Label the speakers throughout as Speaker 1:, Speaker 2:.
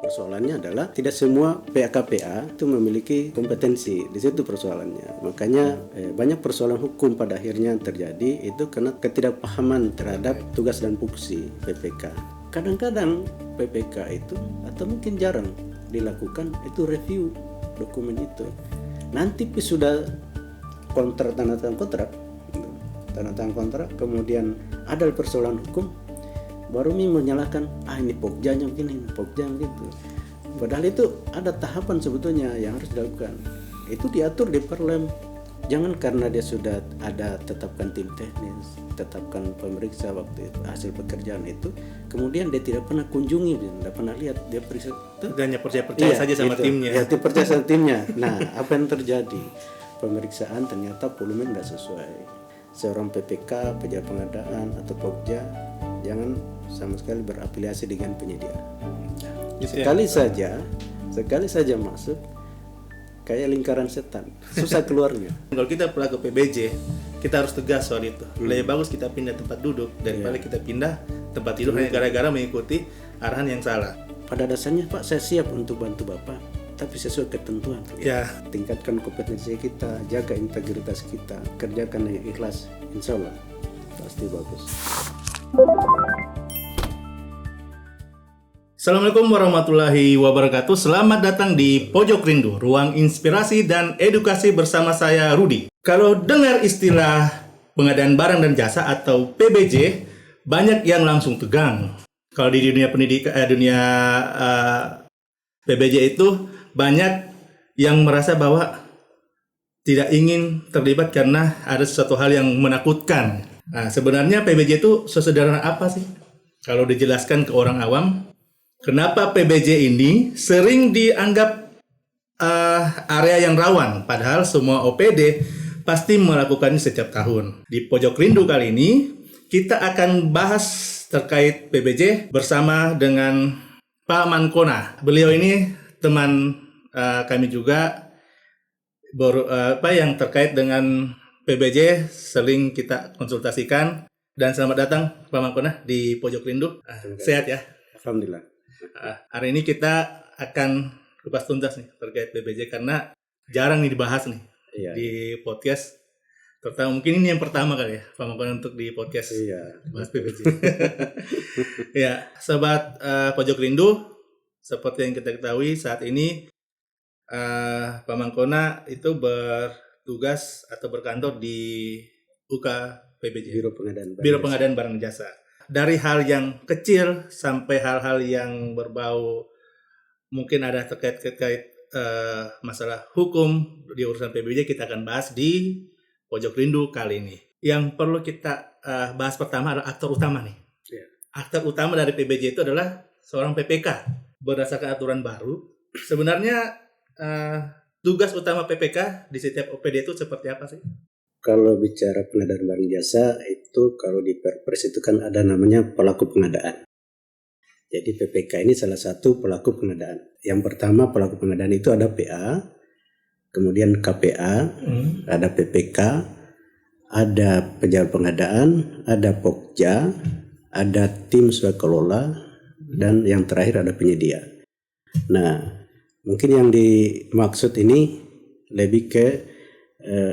Speaker 1: Persoalannya adalah tidak semua PA-KPA itu memiliki kompetensi. Di situ persoalannya. Makanya banyak persoalan hukum pada akhirnya terjadi itu karena ketidakpahaman terhadap tugas dan fungsi PPK. Kadang-kadang PPK itu atau mungkin jarang dilakukan itu review dokumen itu. Nanti sudah tanda tangan kontrak, kemudian ada persoalan hukum, baru menyalahkan ini pokjanya begini, pokja begitu. Padahal itu ada tahapan sebetulnya yang harus dilakukan. Itu diatur di Perlem. Jangan karena dia sudah ada tetapkan tim teknis, tetapkan pemeriksa waktu itu, hasil pekerjaan itu, kemudian dia tidak pernah kunjungi, tidak pernah lihat, dia periksa.
Speaker 2: Dan hanya percaya saja sama timnya.
Speaker 1: Ya, percaya sama timnya. Nah, apa yang terjadi? Pemeriksaan ternyata volume nggak sesuai. Seorang PPK, pejabat pengadaan atau pokja, jangan sama sekali berafiliasi dengan penyedia. Sekali saja masuk kayak lingkaran setan, susah keluarnya.
Speaker 2: Kalau kita pelaku PBJ, kita harus tegas soal itu. Lebih bagus kita pindah tempat duduk daripada kita pindah tempat tidur hanya gara-gara mengikuti arahan yang salah.
Speaker 1: Pada dasarnya Pak, saya siap untuk bantu Bapak, tapi sesuai ketentuan.
Speaker 2: Ya.
Speaker 1: Tingkatkan kompetensi kita, jaga integritas kita, kerjakan dengan ikhlas, insya Allah pasti bagus.
Speaker 2: Assalamualaikum warahmatullahi wabarakatuh. Selamat datang di Pojok Rindu, ruang inspirasi dan edukasi bersama saya Rudi. Kalau dengar istilah pengadaan barang dan jasa atau PBJ, banyak yang langsung tegang. Kalau di dunia pendidikan, PBJ itu banyak yang merasa bahwa tidak ingin terlibat karena ada sesuatu hal yang menakutkan. Nah, sebenarnya PBJ itu sesederhana apa sih? Kalau dijelaskan ke orang awam, kenapa PBJ ini sering dianggap area yang rawan, padahal semua OPD pasti melakukannya setiap tahun. Di Pojok Rindu kali ini, kita akan bahas terkait PBJ bersama dengan Pak Mankona. Beliau ini teman kami juga, yang terkait dengan PBJ sering kita konsultasikan. Dan selamat datang Pak Mankona di Pojok Rindu. Sehat ya?
Speaker 1: Alhamdulillah.
Speaker 2: Hari ini kita akan kupas tuntas nih terkait PBJ karena jarang nih dibahas nih di podcast. Terutama mungkin ini yang pertama kali ya Pak Mankona untuk di podcast bahas PBJ. Ya, sobat Pojok Rindu, seperti yang kita ketahui saat ini Pak Mankona itu bertugas atau berkantor di UK PBJ, Biro Pengadaan Barang Jasa. Dari hal yang kecil sampai hal-hal yang berbau mungkin ada terkait masalah hukum di urusan PBJ, kita akan bahas di Pojok Rindu kali ini. Yang perlu kita bahas pertama adalah aktor utama nih. Aktor utama dari PBJ itu adalah seorang PPK. Berdasarkan aturan baru, sebenarnya tugas utama PPK di setiap OPD itu seperti apa sih?
Speaker 1: Kalau bicara pengadaan barang jasa itu kalau di Perpres itu kan ada namanya pelaku pengadaan. Jadi PPK ini salah satu pelaku pengadaan. Yang pertama pelaku pengadaan itu ada PA, kemudian KPA, ada PPK, ada pejabat pengadaan, ada Pokja, ada tim swakelola, dan yang terakhir ada penyedia. Nah, mungkin yang dimaksud ini lebih ke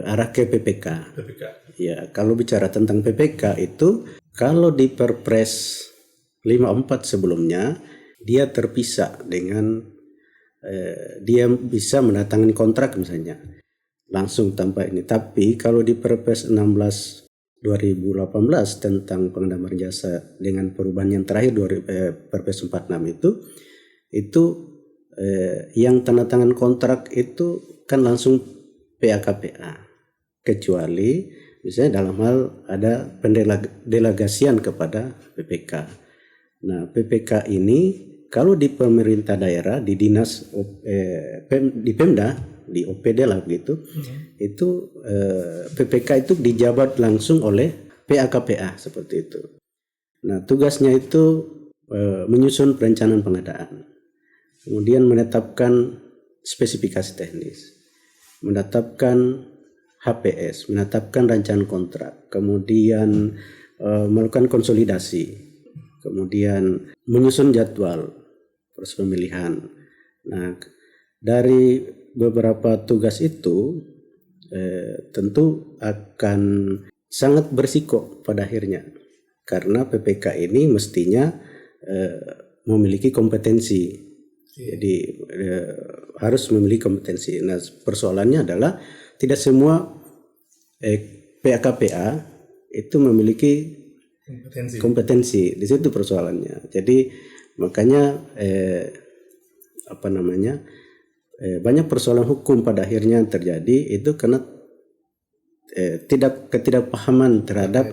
Speaker 1: arah ke PPK. Ya, kalau bicara tentang PPK itu, kalau di Perpres 54 sebelumnya, dia terpisah dengan dia bisa menandatangani kontrak misalnya langsung tanpa ini. Tapi kalau di Perpres 16 2018 tentang pengadaan barang jasa dengan perubahan yang terakhir Perpres 46 itu yang tanda tangan kontrak itu kan langsung PA-KPA, kecuali misalnya dalam hal ada pendelegasian kepada PPK. Nah, PPK ini kalau di pemerintah daerah, di dinas, di Pemda, di OPD lah begitu, itu PPK itu dijabat langsung oleh PA-KPA seperti itu. Nah, tugasnya itu menyusun perencanaan pengadaan, kemudian menetapkan spesifikasi teknis, menetapkan HPS, menetapkan rancangan kontrak, kemudian melakukan konsolidasi, kemudian menyusun jadwal proses pemilihan. Nah, dari beberapa tugas itu tentu akan sangat berisiko pada akhirnya, karena PPK ini mestinya memiliki kompetensi. Jadi harus memiliki kompetensi. Nah, persoalannya adalah tidak semua PA-KPA itu memiliki kompetensi. Di situ persoalannya. Jadi makanya banyak persoalan hukum pada akhirnya yang terjadi itu karena ketidakpahaman terhadap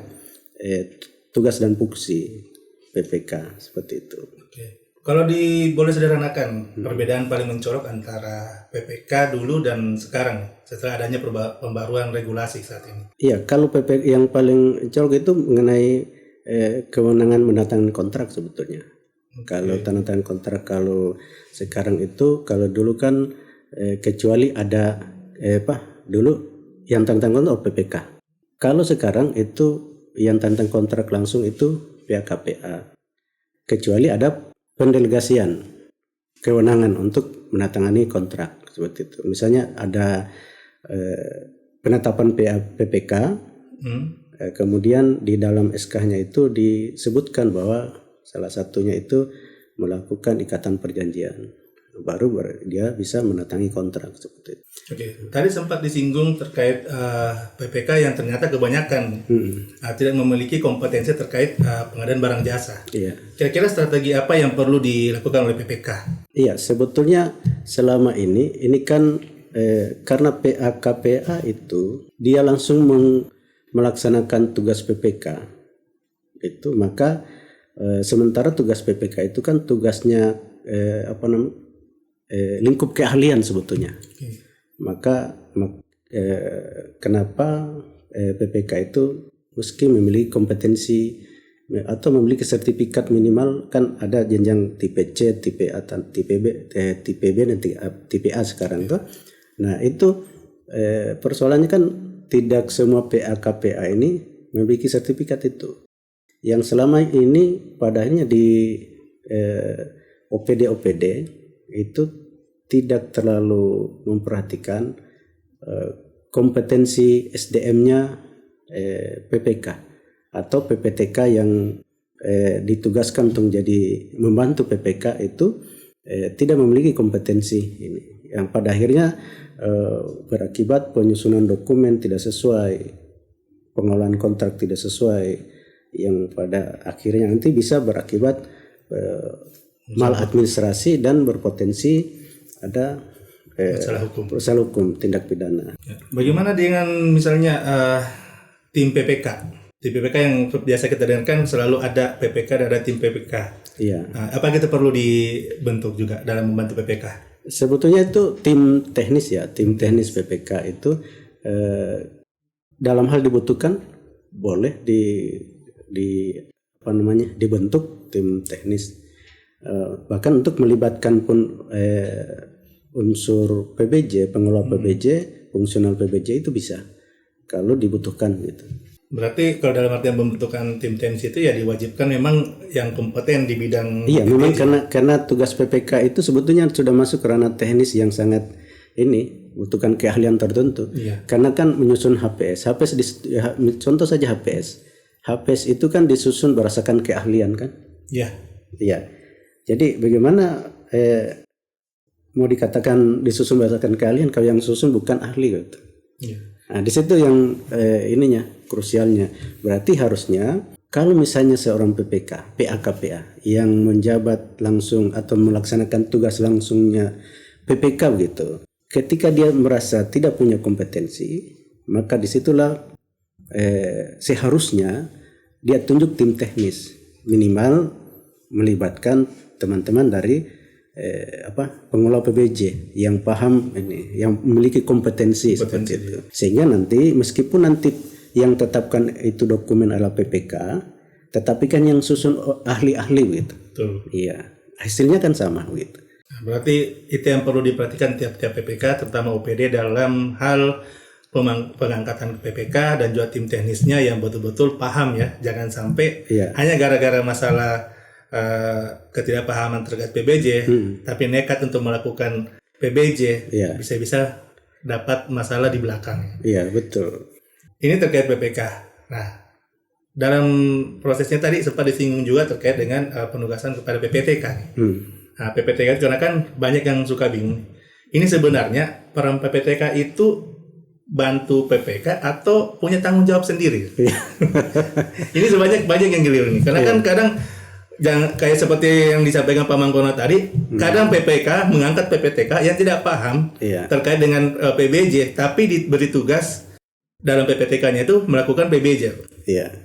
Speaker 1: tugas dan fungsi PPK seperti itu.
Speaker 2: Oke. Kalau boleh sederhanakan perbedaan paling mencolok antara PPK dulu dan sekarang setelah adanya pembaruan regulasi saat ini.
Speaker 1: Iya, kalau PPK yang paling mencolok itu mengenai kewenangan menandatangani kontrak sebetulnya. Kalau tanda tangan kontrak, kalau sekarang itu, kalau dulu kan kecuali ada dulu yang tanda tangan kontrak PPK. Kalau sekarang itu yang tanda tangan kontrak langsung itu PA-KPA. Kecuali ada pendelegasian kewenangan untuk menandatangani kontrak seperti itu. Misalnya ada penetapan PPK, kemudian di dalam SK-nya itu disebutkan bahwa salah satunya itu melakukan ikatan perjanjian, baru dia bisa menandatangani kontrak seperti itu.
Speaker 2: Oke, tadi sempat disinggung terkait PPK yang ternyata kebanyakan tidak memiliki kompetensi terkait pengadaan barang jasa.
Speaker 1: Iya.
Speaker 2: Kira-kira strategi apa yang perlu dilakukan oleh PPK?
Speaker 1: Iya, sebetulnya selama ini kan karena PA-KPA itu dia langsung melaksanakan tugas PPK itu, maka sementara tugas PPK itu kan tugasnya lingkup keahlian sebetulnya. Maka kenapa PPK itu meski memiliki kompetensi atau memiliki sertifikat minimal, kan ada jenjang tipe C, tipe A, tipe B, tipe B dan tipe A sekarang tuh. Nah, itu persoalannya kan tidak semua PA-KPA ini memiliki sertifikat itu. Yang selama ini padanya di OPD itu tidak terlalu memperhatikan kompetensi SDM-nya PPK atau PPTK yang ditugaskan untuk jadi membantu PPK itu tidak memiliki kompetensi ini, yang pada akhirnya berakibat penyusunan dokumen tidak sesuai, pengolahan kontrak tidak sesuai, yang pada akhirnya nanti bisa berakibat maladministrasi dan berpotensi ada masalah hukum tindak pidana.
Speaker 2: Bagaimana dengan misalnya tim PPK? Tim PPK yang biasa kita dengarkan selalu ada PPK dan ada tim PPK.
Speaker 1: Iya.
Speaker 2: Apa kita perlu dibentuk juga dalam membantu PPK?
Speaker 1: Sebetulnya itu tim teknis ya, tim teknis PPK itu dalam hal dibutuhkan boleh dibentuk tim teknis, bahkan untuk melibatkan pun unsur PBJ, pengelola PBJ, fungsional PBJ itu bisa kalau dibutuhkan gitu.
Speaker 2: Berarti kalau dalam artian pembentukan tim teknis itu ya diwajibkan memang yang kompeten di bidang.
Speaker 1: Iya, memang karena tugas PPK itu sebetulnya sudah masuk ke ranah teknis yang sangat butuhkan keahlian tertentu.
Speaker 2: Iya.
Speaker 1: Karena kan menyusun HPS contoh saja HPS itu kan disusun berdasarkan keahlian kan?
Speaker 2: Iya.
Speaker 1: Iya. Jadi bagaimana mau dikatakan disusun berdasarkan keahlian kalau yang susun bukan ahli gitu.
Speaker 2: Iya.
Speaker 1: Nah, di situ yang krusialnya. Berarti harusnya kalau misalnya seorang PPK, PA-KPA yang menjabat langsung atau melaksanakan tugas langsungnya PPK begitu, ketika dia merasa tidak punya kompetensi, maka disitulah seharusnya dia tunjuk tim teknis, minimal melibatkan teman-teman dari pengelola PBJ yang paham ini, yang memiliki kompetensi seperti itu, sehingga nanti meskipun nanti yang tetapkan itu dokumen adalah PPK, tetapi kan yang susun ahli-ahli gitu.
Speaker 2: Betul.
Speaker 1: Iya, hasilnya kan sama gitu.
Speaker 2: Berarti itu yang perlu diperhatikan tiap-tiap PPK, terutama OPD dalam hal pengangkatan PPK dan juga tim teknisnya yang betul-betul paham ya, jangan sampai hanya gara-gara masalah ketidakpahaman terkait PBJ, tapi nekat untuk melakukan PBJ, bisa-bisa dapat masalah di belakang.
Speaker 1: Iya, betul.
Speaker 2: Ini terkait PPK. Nah, dalam prosesnya tadi sempat disinggung juga terkait dengan penugasan kepada PPTK. Nah, PPTK karena kan banyak yang suka bingung. Ini sebenarnya peran PPTK itu bantu PPK atau punya tanggung jawab sendiri? Ini banyak yang keliru nih. Karena kan kadang kayak seperti yang disampaikan Pak Mangkono tadi, kadang PPK mengangkat PPTK yang tidak paham terkait dengan PBJ, tapi diberi tugas dalam PPTK-nya itu melakukan PBJ.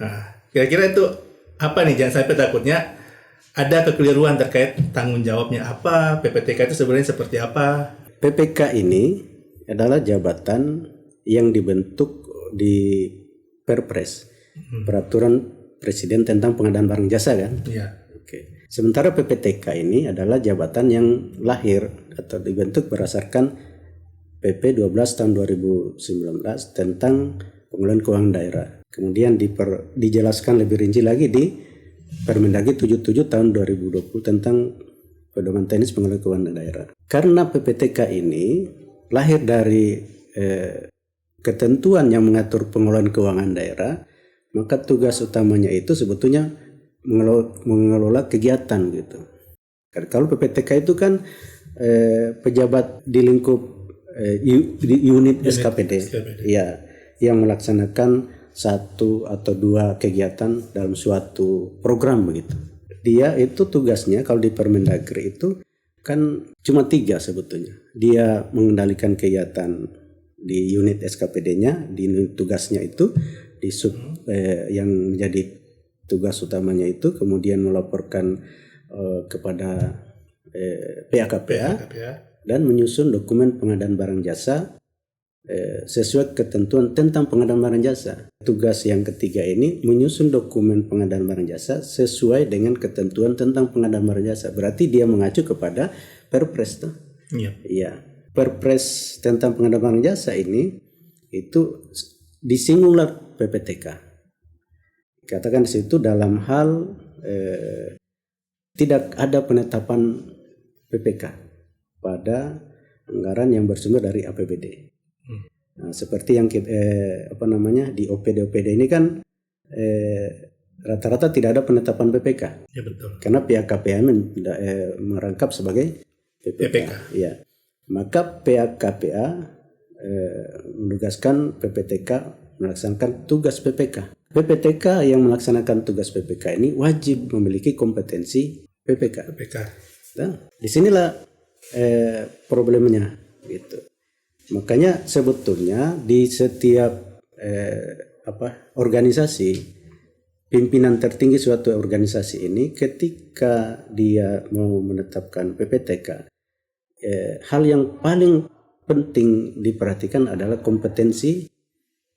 Speaker 2: Nah, kira-kira itu apa nih? Jangan sampai takutnya ada kekeliruan terkait tanggung jawabnya apa, PPTK itu sebenarnya seperti apa.
Speaker 1: PPK ini adalah jabatan yang dibentuk di Perpres, Peraturan Presiden tentang Pengadaan Barang Jasa kan?
Speaker 2: Iya.
Speaker 1: Oke. Sementara PPTK ini adalah jabatan yang lahir atau dibentuk berdasarkan PP 12 tahun 2019 tentang pengelolaan keuangan daerah. Kemudian dijelaskan lebih rinci lagi di Permendagri 77 tahun 2020 tentang pedoman teknis pengelolaan keuangan daerah. Karena PPTK ini lahir dari ketentuan yang mengatur pengelolaan keuangan daerah, maka tugas utamanya itu sebetulnya mengelola kegiatan gitu. Kalau PPTK itu kan pejabat di lingkup unit SKPD, ya, yang melaksanakan satu atau dua kegiatan dalam suatu program begitu. Dia itu tugasnya kalau di Permendagri itu kan cuma 3 sebetulnya. Dia mengendalikan kegiatan di unit SKPD-nya, di unit tugasnya itu, di sub yang menjadi tugas utamanya itu, kemudian melaporkan kepada PAKPA dan menyusun dokumen pengadaan barang jasa sesuai ketentuan tentang pengadaan barang jasa. Tugas yang ketiga ini menyusun dokumen pengadaan barang jasa sesuai dengan ketentuan tentang pengadaan barang jasa. Berarti dia mengacu kepada Perpres tuh. Iya. Perpres tentang pengadaan barang jasa ini itu disinggunglah PPTK. Katakan di situ dalam hal tidak ada penetapan PPK pada anggaran yang bersumber dari APBD. Nah, seperti yang di OPD ini kan rata-rata tidak ada penetapan PPK.
Speaker 2: Ya, betul.
Speaker 1: Karena pihak KPM merangkap sebagai PPK. Ya. Maka pihak KPA menugaskan PPTK melaksanakan tugas PPK. PPTK yang melaksanakan tugas PPK ini wajib memiliki kompetensi PPK. Nah, disinilah problemnya gitu. Makanya sebetulnya di setiap organisasi, pimpinan tertinggi suatu organisasi ini ketika dia mau menetapkan PPTK, hal yang paling penting diperhatikan adalah kompetensi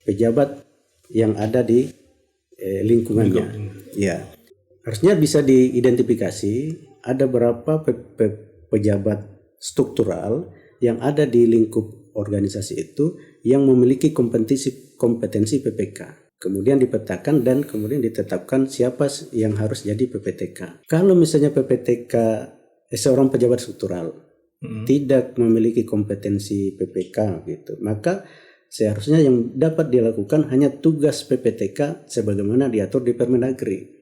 Speaker 1: pejabat yang ada di lingkungannya. Ya, harusnya bisa diidentifikasi ada berapa pejabat struktural yang ada di lingkup organisasi itu yang memiliki kompetensi PPK. Kemudian dipetakan dan kemudian ditetapkan siapa yang harus jadi PPTK. Kalau misalnya PPTK seorang pejabat struktural tidak memiliki kompetensi PPK gitu, maka seharusnya yang dapat dilakukan hanya tugas PPTK sebagaimana diatur di Permendagri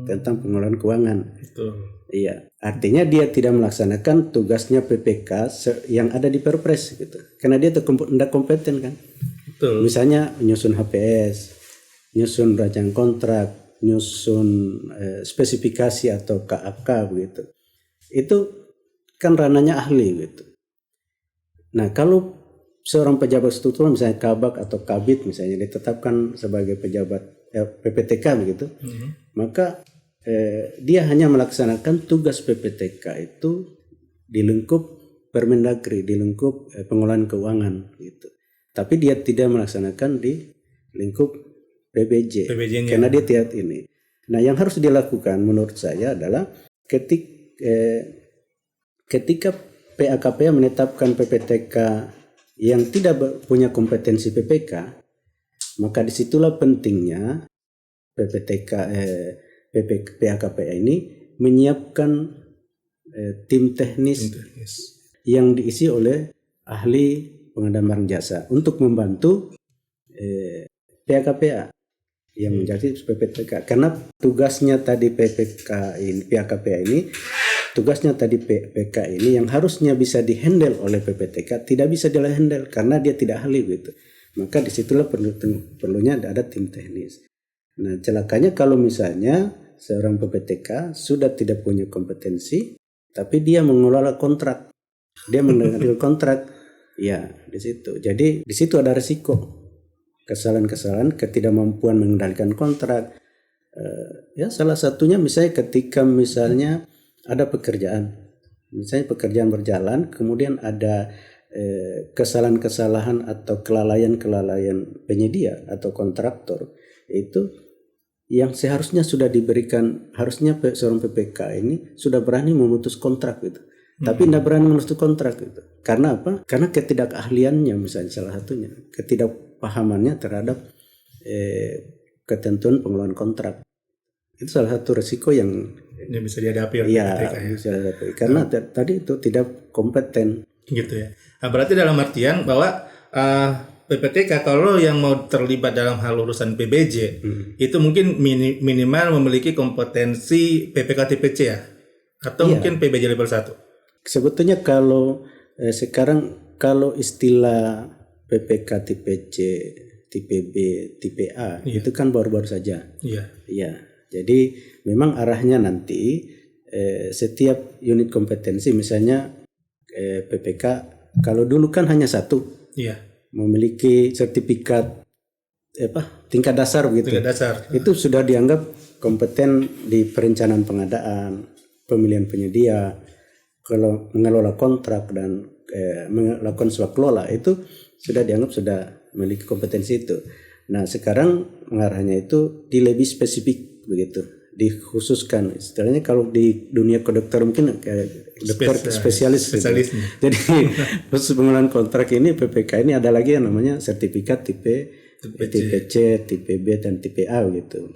Speaker 1: tentang pengelolaan keuangan.
Speaker 2: Betul.
Speaker 1: Iya, artinya dia tidak melaksanakan tugasnya PPK yang ada di Perpres gitu. Karena dia tidak kompeten kan.
Speaker 2: Betul.
Speaker 1: Misalnya menyusun HPS, nyusun rancangan kontrak, nyusun spesifikasi atau KAK begitu. Itu kan ranahnya ahli gitu. Nah, kalau seorang pejabat struktural misalnya Kabak atau Kabit misalnya ditetapkan sebagai pejabat PPTK begitu, maka dia hanya melaksanakan tugas PPTK itu di lingkup Permendagri, di lingkup pengelolaan keuangan gitu. Tapi dia tidak melaksanakan di lingkup PBJ karena dia tidak ini. Nah, yang harus dilakukan menurut saya adalah ketika PAKPA menetapkan PPTK yang tidak punya kompetensi PPK, maka disitulah pentingnya PAKPA ini menyiapkan tim teknis yang diisi oleh ahli pengadaan barang jasa untuk membantu PHKPA yang menjadi PPTK. Karena tugasnya tadi PPK ini, PHKPA ini, tugasnya tadi PPK ini yang harusnya bisa dihandle oleh PPTK tidak bisa dihandle karena dia tidak ahli gitu. Maka disitulah perlunya ada tim teknis. Nah, celakanya kalau misalnya seorang PPTK sudah tidak punya kompetensi, tapi dia mengelola kontrak, dia mengambil kontrak, ya di situ. Jadi di situ ada risiko kesalahan-kesalahan, ketidakmampuan mengendalikan kontrak. Ya salah satunya misalnya ketika misalnya ada pekerjaan, misalnya pekerjaan berjalan, kemudian ada kesalahan-kesalahan atau kelalaian penyedia atau kontraktor, itu yang seharusnya sudah diberikan, harusnya seorang PPK ini sudah berani memutus kontrak gitu. Tapi tidak berani memutus kontrak gitu. Karena apa? Karena ketidakahliannya misalnya salah satunya, ketidakpahamannya terhadap ketentuan pengelolaan kontrak. Itu salah satu resiko yang
Speaker 2: bisa dihadapi oleh PPTK ya.
Speaker 1: Bisa dihadapi. Karena tadi itu tidak kompeten.
Speaker 2: Gitu ya. Nah, berarti dalam artian bahwa PPTK kalau yang mau terlibat dalam hal urusan PBJ itu mungkin minimal memiliki kompetensi PPK TPC ya, atau mungkin PBJ level 1.
Speaker 1: Sebetulnya kalau sekarang kalau istilah PPK TPC, TPB, TPA itu kan baru-baru saja. Iya. Jadi memang arahnya nanti setiap unit kompetensi misalnya PPK kalau dulu kan hanya satu, memiliki sertifikat tingkat dasar begitu.
Speaker 2: Tingkat dasar.
Speaker 1: Itu sudah dianggap kompeten di perencanaan pengadaan, pemilihan penyedia, kalau mengelola kontrak dan melakukan swakelola itu sudah dianggap sudah memiliki kompetensi itu. Nah sekarang mengarahnya itu di lebih spesifik begitu, dikhususkan istilahnya kalau di dunia kedokteran mungkin dokter spesialis. Jadi khusus pengelolaan kontrak ini PPK ini ada lagi yang namanya sertifikat TPC, TPB dan TPA gitu.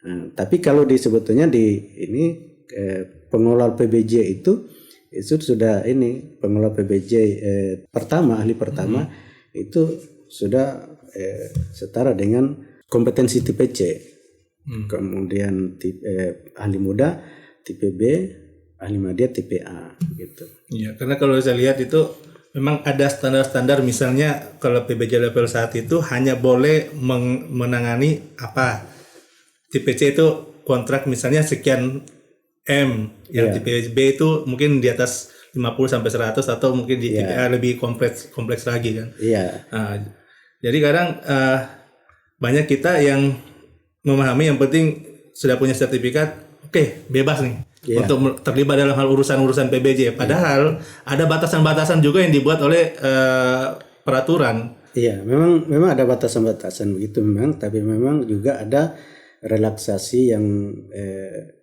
Speaker 1: Nah, tapi kalau sebetulnya di ini pengelola PBJ itu sudah ini pengelola PBJ ahli pertama itu sudah setara dengan kompetensi TPC. Kemudian ahli muda TPB, ahli media TPA gitu.
Speaker 2: Iya, karena kalau saya lihat itu memang ada standar-standar, misalnya kalau PBJ level 1 itu hanya boleh menangani apa? TPC itu kontrak misalnya sekian M, yang TPB itu mungkin di atas 50 sampai 100 atau mungkin di TPA lebih kompleks lagi kan. Nah, jadi kadang banyak kita yang memahami yang penting sudah punya sertifikat, oke, bebas nih untuk terlibat dalam hal urusan PBJ. Padahal ada batasan-batasan juga yang dibuat oleh peraturan.
Speaker 1: Iya, memang ada batasan-batasan begitu memang, tapi memang juga ada relaksasi yang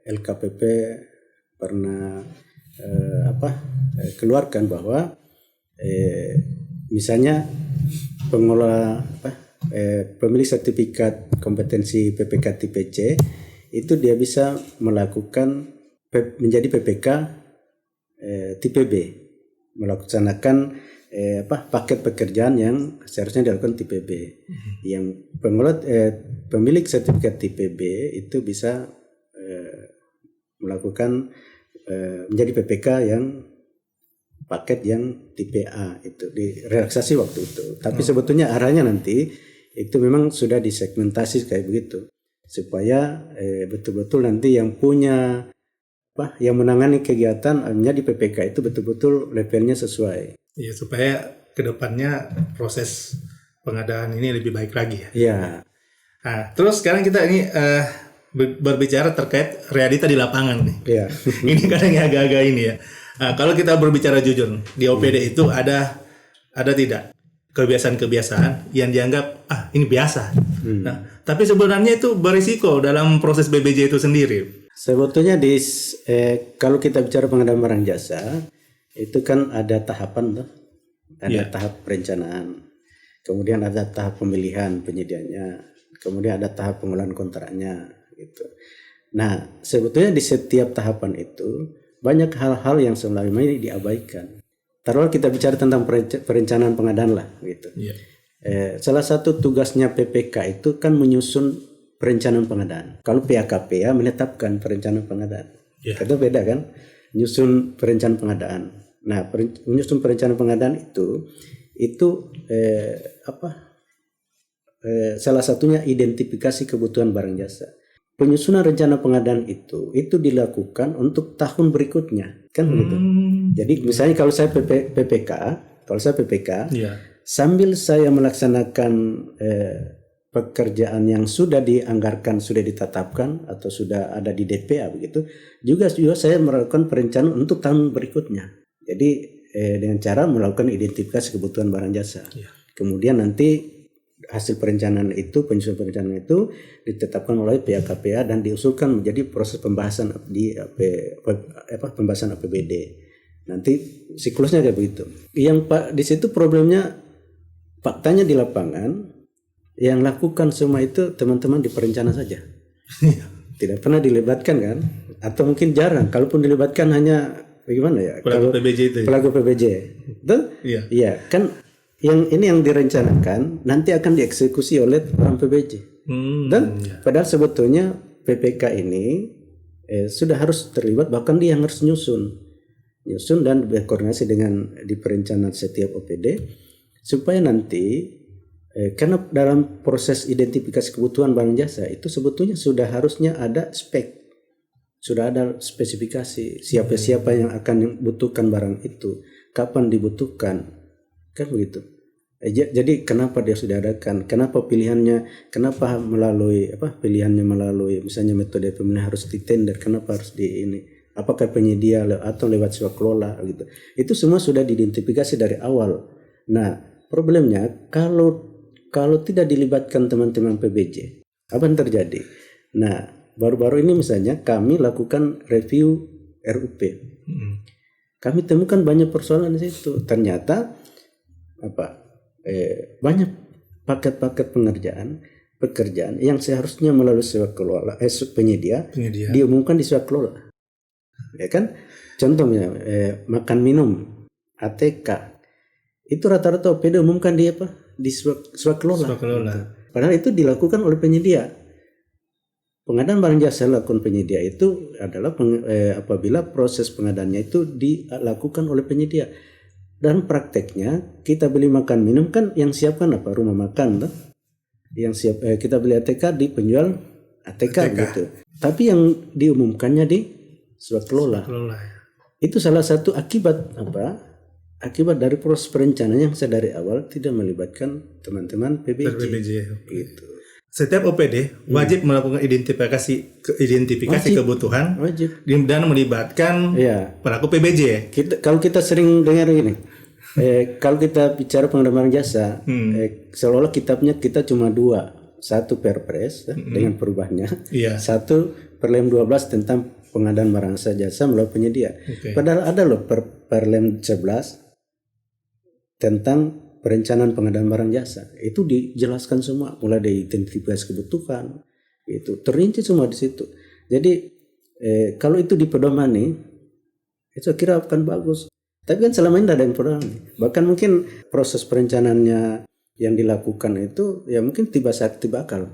Speaker 1: LKPP pernah keluarkan bahwa misalnya pengelola pemilik sertifikat kompetensi PPK TPC itu dia bisa melakukan menjadi PPK TPB, melaksanakan paket pekerjaan yang seharusnya dilakukan TPB. Yang pemilik sertifikat TPB itu bisa melakukan menjadi PPK yang paket yang TPA itu direlaksasi waktu itu. Tapi sebetulnya arahnya nanti itu memang sudah disegmentasi kayak begitu supaya betul-betul nanti yang punya yang menangani kegiatan menjadi PPK itu betul-betul levelnya sesuai.
Speaker 2: Iya, supaya kedepannya proses pengadaan ini lebih baik lagi ya.
Speaker 1: Iya.
Speaker 2: Nah, terus sekarang kita ini berbicara terkait realita di lapangan nih.
Speaker 1: Iya.
Speaker 2: Ini kadang agak-agak ini ya. Nah, kalau kita berbicara jujur di OPD itu ada tidak kebiasaan-kebiasaan yang dianggap ini biasa. Nah, tapi sebenarnya itu berisiko dalam proses BBJ itu sendiri.
Speaker 1: Sebetulnya kalau kita bicara pengadaan barang jasa itu kan ada tahapan tuh. Ada tahap perencanaan. Kemudian ada tahap pemilihan penyediaannya. Kemudian ada tahap pengelolaan kontraknya gitu. Nah, sebetulnya di setiap tahapan itu banyak hal-hal yang selama ini diabaikan. Taruhlah kita bicara tentang perencanaan pengadaan lah gitu.
Speaker 2: Iya.
Speaker 1: Salah satu tugasnya PPK itu kan menyusun perencanaan pengadaan. Kalau PAKPA menetapkan perencanaan pengadaan.
Speaker 2: Yeah.
Speaker 1: Itu beda kan? Menyusun perencanaan pengadaan. Nah, menyusun perencanaan pengadaan itu salah satunya identifikasi kebutuhan barang jasa. Penyusunan rencana pengadaan itu dilakukan untuk tahun berikutnya, kan begitu. Jadi misalnya kalau saya PPK,
Speaker 2: yeah,
Speaker 1: sambil saya melaksanakan pekerjaan yang sudah dianggarkan, sudah ditetapkan atau sudah ada di DPA begitu, juga saya melakukan perencanaan untuk tahun berikutnya. Jadi dengan cara melakukan identifikasi kebutuhan barang jasa.
Speaker 2: Yeah.
Speaker 1: Kemudian nanti hasil perencanaan itu, penyusunan perencanaan itu ditetapkan oleh PAKPA dan diusulkan menjadi proses pembahasan di pembahasan APBD. Nanti siklusnya kayak begitu. Yang di situ problemnya, faktanya di lapangan yang lakukan semua itu teman-teman di perencana saja. Tidak pernah dilibatkan kan? Atau mungkin jarang. Kalaupun dilibatkan hanya bagaimana ya?
Speaker 2: Pelaku PBJ itu.
Speaker 1: Pelaku PBJ. Betul?
Speaker 2: Iya.
Speaker 1: Iya, kan yang direncanakan nanti akan dieksekusi oleh orang PBJ. Dan padahal sebetulnya PPK ini sudah harus terlibat, bahkan dia yang harus nyusun dan berkoordinasi dengan di perencanaan setiap OPD supaya nanti karena dalam proses identifikasi kebutuhan barang jasa itu sebetulnya sudah harusnya ada spek, sudah ada spesifikasi siapa yang akan membutuhkan barang itu, kapan dibutuhkan, kan begitu. Jadi kenapa dia sudah adakan, kenapa pilihannya melalui misalnya metode pemilihan harus di tender, kenapa harus di ini, apakah penyedia atau lewat swakelola gitu. Itu semua sudah diidentifikasi dari awal. Nah, problemnya kalau tidak dilibatkan teman-teman PBJ, apa yang terjadi? Nah, baru-baru ini misalnya kami lakukan review RUP. Kami temukan banyak persoalan di situ. Ternyata banyak paket-paket pekerjaan yang seharusnya melalui swakelola penyedia diumumkan di swakelola. Ya kan? Contohnya makan minum, ATK. Itu rata-rata OPD umumkan di swakelola. Padahal itu dilakukan oleh penyedia. Pengadaan barang jasa lakukan penyedia itu adalah apabila proses pengadaannya itu dilakukan oleh penyedia. Dan prakteknya kita beli makan minum kan yang siapkan apa? Rumah makan, toh? Yang kita beli ATK di penjual ATK. Gitu. Tapi yang diumumkannya di swakelola. Itu salah satu akibat dari proses perencanaan yang dari awal tidak melibatkan teman-teman PBJ. Gitu.
Speaker 2: Setiap OPD wajib melakukan identifikasi kebutuhan dan melibatkan pelaku PBJ.
Speaker 1: Kalau kita sering dengar ini, kalau kita bicara pengadaan barang jasa, seolah-olah kitabnya kita cuma dua, satu Perpres dengan perubahannya, satu Perlem 12 tentang pengadaan barang jasa melalui penyedia. Padahal ada loh Perlem 11 tentang perencanaan pengadaan barang jasa. Itu dijelaskan semua, mulai dari identifikasi kebutuhan, itu terinci semua di situ. Jadi kalau itu dipedomani, itu saya kira akan bagus. Tapi kan selama ini tidak ada yang pedomani. Bahkan mungkin proses perencanaannya yang dilakukan itu ya mungkin tiba akal.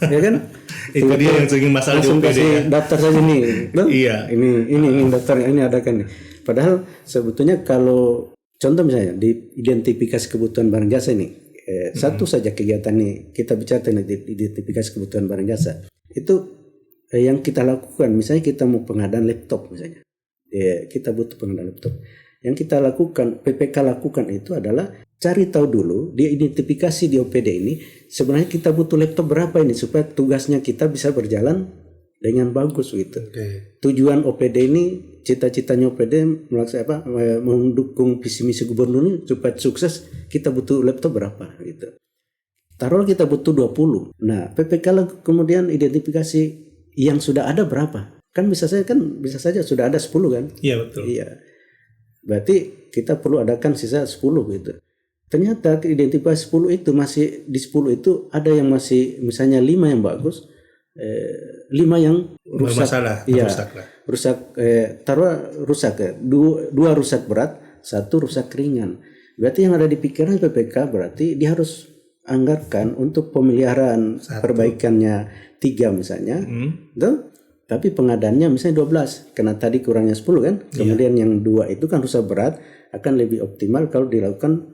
Speaker 1: Ya kan?
Speaker 2: Itu dia yang sering masalah di OPD ya.
Speaker 1: Daftar saja nih.
Speaker 2: Iya.
Speaker 1: Ini daftar, ini adakan nih. Padahal sebetulnya kalau contoh misalnya di identifikasi kebutuhan barang jasa ini, satu saja kegiatan nih kita bicara tentang identifikasi kebutuhan barang jasa. Itu yang kita lakukan, misalnya kita mau pengadaan laptop misalnya, kita butuh pengadaan laptop. Yang kita lakukan, PPK lakukan itu adalah cari tahu dulu, dia identifikasi di OPD ini sebenarnya kita butuh laptop berapa ini supaya tugasnya kita bisa berjalan dengan bagus gitu. Tujuan OPD ini, cita-citanya OPD mendukung visi misi gubernur ini supaya sukses, kita butuh laptop berapa gitu. Taruh kita butuh 20. Nah, PPK kemudian identifikasi yang sudah ada berapa? Kan bisa saja sudah ada 10 kan?
Speaker 2: Iya, betul.
Speaker 1: Iya. Berarti kita perlu adakan sisa 10 gitu. Ternyata identifikasi 10 itu masih di 10 itu ada yang masih misalnya 5 yang bagus, 5 yang rusak.
Speaker 2: Bermasalah,
Speaker 1: Iya,
Speaker 2: rusak lah.
Speaker 1: rusak. Rusak ya. 2 rusak berat, 1 rusak ringan. Berarti yang ada di pikiran PPK berarti dia harus anggarkan untuk pemeliharaan
Speaker 2: 1.
Speaker 1: perbaikannya 3 misalnya, tuh. Tapi pengadaannya misalnya 12, karena tadi kurangnya 10 kan. Kemudian yang 2 itu kan rusak berat akan lebih optimal kalau dilakukan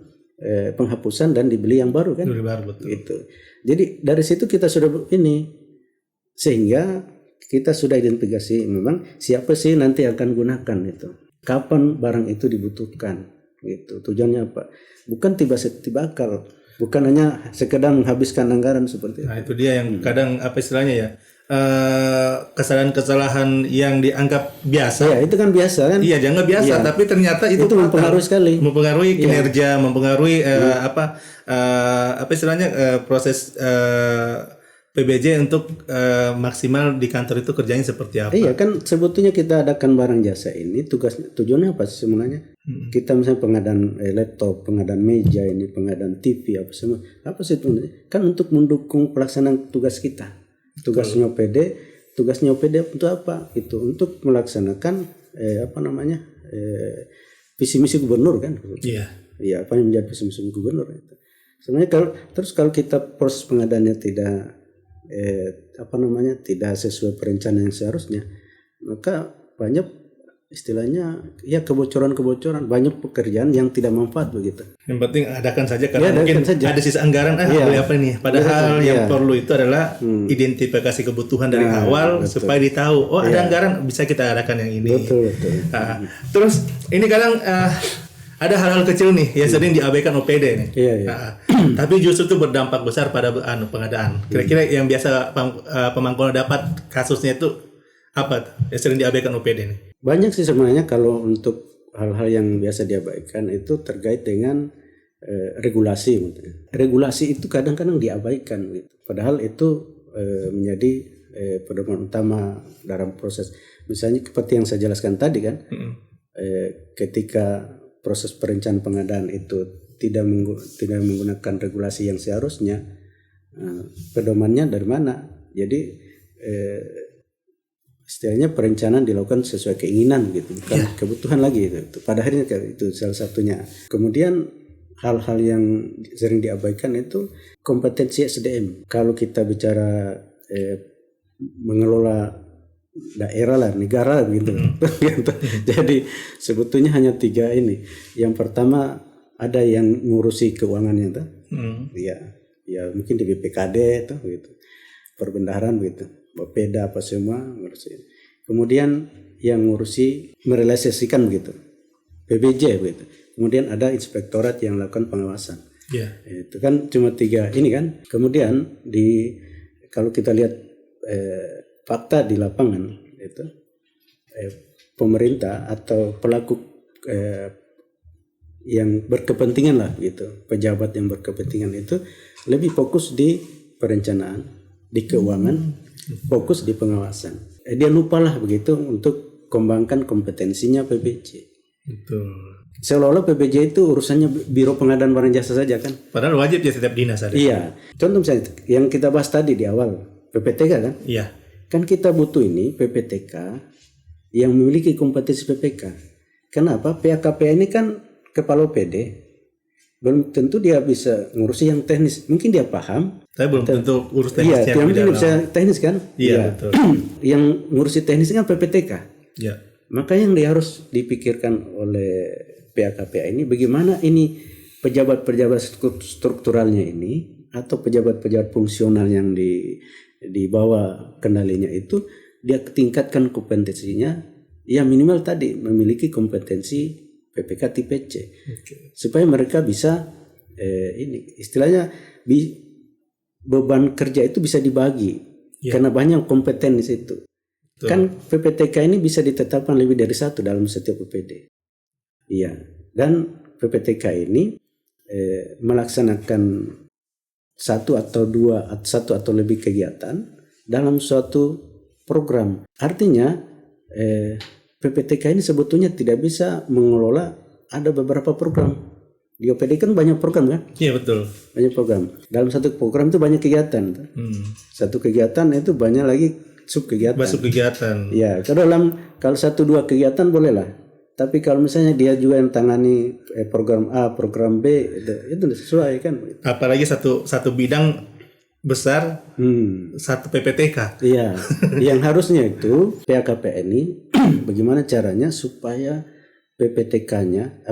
Speaker 1: penghapusan dan dibeli yang baru kan.
Speaker 2: Dibeli baru, betul.
Speaker 1: Gitu. Jadi dari situ kita sudah sehingga kita sudah identifikasi memang siapa sih nanti akan gunakan itu. Kapan barang itu dibutuhkan gitu. Tujuannya apa? Bukan tiba-tiba akal. Bukan hanya sekedar menghabiskan anggaran seperti itu.
Speaker 2: Nah, itu dia yang kadang apa istilahnya ya? Kesalahan-kesalahan yang dianggap biasa.
Speaker 1: Ya, itu kan biasa kan?
Speaker 2: Iya, jangan biasa, tapi ternyata itu
Speaker 1: mempengaruhi sekali.
Speaker 2: Mempengaruhi kinerja, mempengaruhi apa istilahnya proses PBJ untuk maksimal di kantor itu kerjanya seperti apa?
Speaker 1: Iya kan sebetulnya kita adakan barang jasa ini tujuannya apa sih sebenarnya? Kita misalnya pengadaan laptop, pengadaan meja ini, pengadaan TV apa semua. Apa sih itu? Kan untuk mendukung pelaksanaan tugas kita. Tugasnya OPD untuk apa? Itu untuk melaksanakan visi misi gubernur kan?
Speaker 2: Iya.
Speaker 1: Iya, apa yang menjadi visi misi gubernur itu. Sebenarnya kalau kita proses pengadaannya tidak tidak sesuai perencanaan yang seharusnya, maka banyak istilahnya ya kebocoran-kebocoran, banyak pekerjaan yang tidak manfaat begitu.
Speaker 2: Yang penting adakan saja karena mungkin ada sisa anggaran beli apa nih. Padahal yang perlu itu adalah identifikasi kebutuhan dari awal supaya ditahu ada anggaran bisa kita adakan yang ini.
Speaker 1: Betul.
Speaker 2: Terus ini kadang ada hal-hal kecil nih yang sering diabaikan OPD nih. Tapi justru itu berdampak besar pada pengadaan. Kira-kira yang biasa Pemangkuan dapat kasusnya itu apa yang sering diabaikan OPD nih?
Speaker 1: Banyak sih sebenarnya kalau untuk hal-hal yang biasa diabaikan itu terkait dengan regulasi. Regulasi itu kadang-kadang diabaikan gitu. Padahal itu menjadi pedoman utama dalam proses. Misalnya seperti yang saya jelaskan tadi kan, ketika proses perencanaan pengadaan itu tidak menggunakan regulasi yang seharusnya, pedomannya dari mana? Jadi istilahnya perencanaan dilakukan sesuai keinginan gitu, bukan kebutuhan lagi itu. Pada akhirnya itu salah satunya. Kemudian hal-hal yang sering diabaikan itu kompetensi SDM. Kalau kita bicara mengelola daerah lah, negara gitu. Jadi sebetulnya hanya 3 ini. Yang pertama ada yang ngurusi keuangannya tuh. Ya mungkin di BPKD tuh gitu. Perbendaharaan gitu. Bapeda apa semua ngurusin. Kemudian yang ngurusi merealisasikan begitu. PBJ begitu. Kemudian ada inspektorat yang melakukan pengawasan. Itu kan cuma 3 ini kan. Kemudian kalau kita lihat fakta di lapangan itu pemerintah atau pelaku yang berkepentingan lah gitu, pejabat yang berkepentingan itu lebih fokus di perencanaan, di keuangan, fokus di pengawasan. Dia lupalah begitu untuk kembangkan kompetensinya PBJ.
Speaker 2: Betul.
Speaker 1: Seolah-olah PBJ itu urusannya Biro Pengadaan Barang Jasa saja kan.
Speaker 2: Padahal wajib ya setiap dinas ada.
Speaker 1: Iya. Contoh misalnya yang kita bahas tadi di awal, PPTK kan.
Speaker 2: Iya.
Speaker 1: Kan kita butuh ini PPTK yang memiliki kompetensi PPK. Kenapa? PAKPA ini kan kepala OPD. Belum tentu dia bisa ngurusi yang teknis. Mungkin dia paham.
Speaker 2: Tapi belum tentu urus teknis.
Speaker 1: Iya, dia bisa teknis kan?
Speaker 2: Iya, betul.
Speaker 1: Yang ngurusi teknis kan PPTK.
Speaker 2: Iya.
Speaker 1: Maka yang dia harus dipikirkan oleh PAKPA ini bagaimana ini pejabat-pejabat strukturalnya ini atau pejabat-pejabat fungsional yang di bawah kendalinya itu dia tingkatkan kompetensinya ya minimal tadi memiliki kompetensi PPK tipe C. Supaya mereka bisa ini istilahnya beban kerja itu bisa dibagi karena banyak kompeten di situ. Kan PPTK ini bisa ditetapkan lebih dari 1 dalam setiap PPD. Iya, dan PPTK ini melaksanakan 1 atau lebih kegiatan dalam suatu program. Artinya PPTK ini sebetulnya tidak bisa mengelola ada beberapa program. Di OPD kan banyak program kan?
Speaker 2: Iya betul.
Speaker 1: Banyak program. Dalam satu program itu banyak kegiatan. Satu kegiatan itu banyak lagi sub-kegiatan.
Speaker 2: Sub-kegiatan.
Speaker 1: Ya, kalau 1-2 kegiatan boleh lah. Tapi kalau misalnya dia juga yang tangani program A, program B, itu sesuai kan?
Speaker 2: Apalagi satu bidang besar, satu PPTK.
Speaker 1: Iya, yang harusnya itu PAKP ini bagaimana caranya supaya PPTK-nya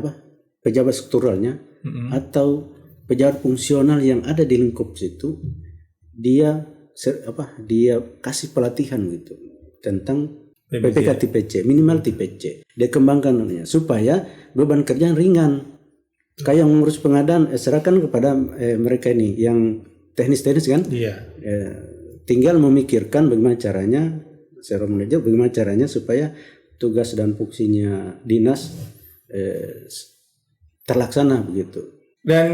Speaker 1: pejabat strukturalnya atau pejabat fungsional yang ada di lingkup situ dia kasih pelatihan gitu tentang PPK tipe C, minimal tipe C. Dia kembangkan supaya beban kerja ringan. Kayak yang mengurus pengadaan serahkan kepada mereka ini yang teknis-teknis kan?
Speaker 2: Iya.
Speaker 1: Tinggal memikirkan bagaimana caranya secara manajer bagaimana caranya supaya tugas dan fungsinya dinas terlaksana begitu.
Speaker 2: Dan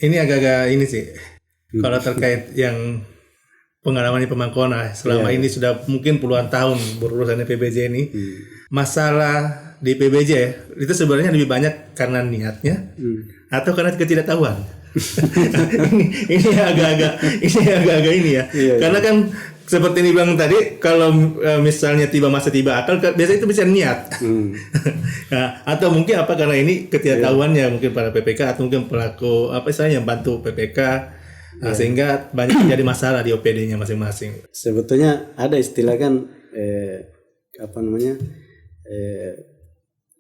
Speaker 2: ini agak-agak ini sih kalau terkait yang pengalaman di Pemangkona selama ini sudah mungkin puluhan tahun berurusan di PBJ ini, masalah di PBJ itu sebenarnya lebih banyak karena niatnya atau karena ketidaktahuan. ini agak-agak ini ya. Karena kan seperti yang dibilang tadi, kalau misalnya masa tiba akal, biasanya itu bisa niat. Nah, atau mungkin karena ini ketidaktahuannya mungkin para PPK atau mungkin pelaku yang bantu PPK, sehingga banyak terjadi masalah di OPD-nya masing-masing.
Speaker 1: Sebetulnya ada istilah kan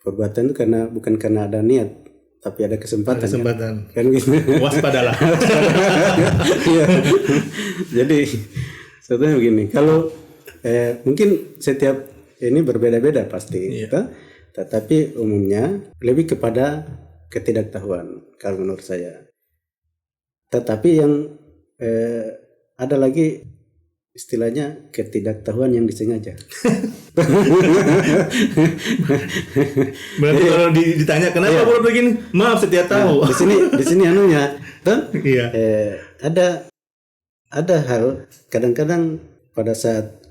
Speaker 1: perbuatan itu bukan karena ada niat, tapi ada kesempatan. Kan gitu.
Speaker 2: Waspadalah.
Speaker 1: Iya. Jadi sebetulnya begini, kalau mungkin setiap ini berbeda-beda pasti, tetapi umumnya lebih kepada ketidaktahuan kalau menurut saya. Tetapi yang ada lagi istilahnya ketidaktahuan yang disengaja.
Speaker 2: Berarti kalau ditanya kenapa baru begini, maaf saya tahu.
Speaker 1: Di sini anunya,
Speaker 2: iya.
Speaker 1: Ada hal kadang-kadang pada saat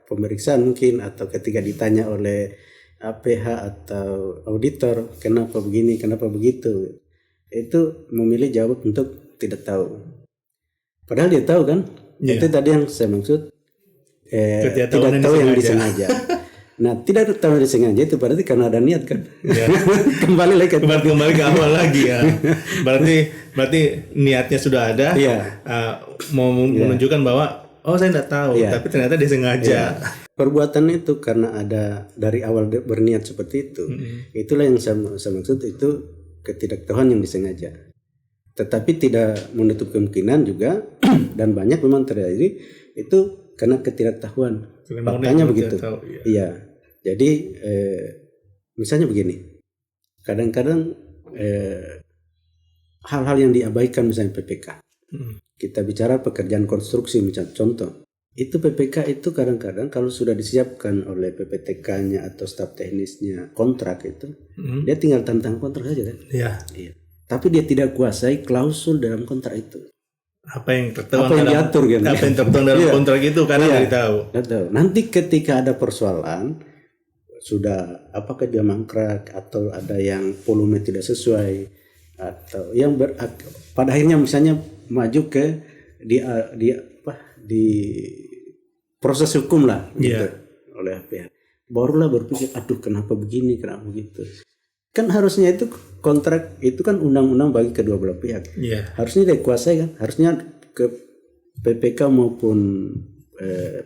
Speaker 1: pemeriksaan mungkin atau ketika ditanya oleh APH atau auditor kenapa begini, kenapa begitu, itu memilih jawab untuk tidak tahu. Padahal dia tahu kan? Itu tadi yang saya maksud tidak tahu yang disengaja. Nah, tidak tahu yang disengaja itu berarti karena ada niat kan? Kembali ke
Speaker 2: awal lagi ya. Berarti niatnya sudah ada. Mau menunjukkan bahwa saya tidak tahu, tapi ternyata dia sengaja.
Speaker 1: Perbuatan itu karena ada dari awal berniat seperti itu. Itulah yang saya maksud, itu ketidaktahuan yang disengaja. Tetapi tidak menutup kemungkinan juga dan banyak memang terjadi itu karena ketidaktahuan. Faktanya begitu. Iya. Jadi misalnya begini. Kadang-kadang hal-hal yang diabaikan misalnya PPK. Kita bicara pekerjaan konstruksi misalnya contoh. Itu PPK itu kadang-kadang kalau sudah disiapkan oleh PPTK-nya atau staf teknisnya kontrak itu, dia tinggal tantang kontrak saja kan? Iya. Tapi dia tidak kuasai klausul dalam kontrak itu.
Speaker 2: Apa yang diatur kan? Apa yang tertuang dalam kontrak itu karena tidak tahu.
Speaker 1: Nanti ketika ada persoalan, sudah apakah dia mangkrak atau ada yang volume tidak sesuai atau yang pada akhirnya misalnya maju ke di proses hukum lah gitu oleh pihak. Barulah berpikir, aduh kenapa begini, kenapa begitu. Kan harusnya itu kontrak itu kan undang-undang bagi kedua belah pihak. Harusnya dikuasai kan, harusnya ke PPK maupun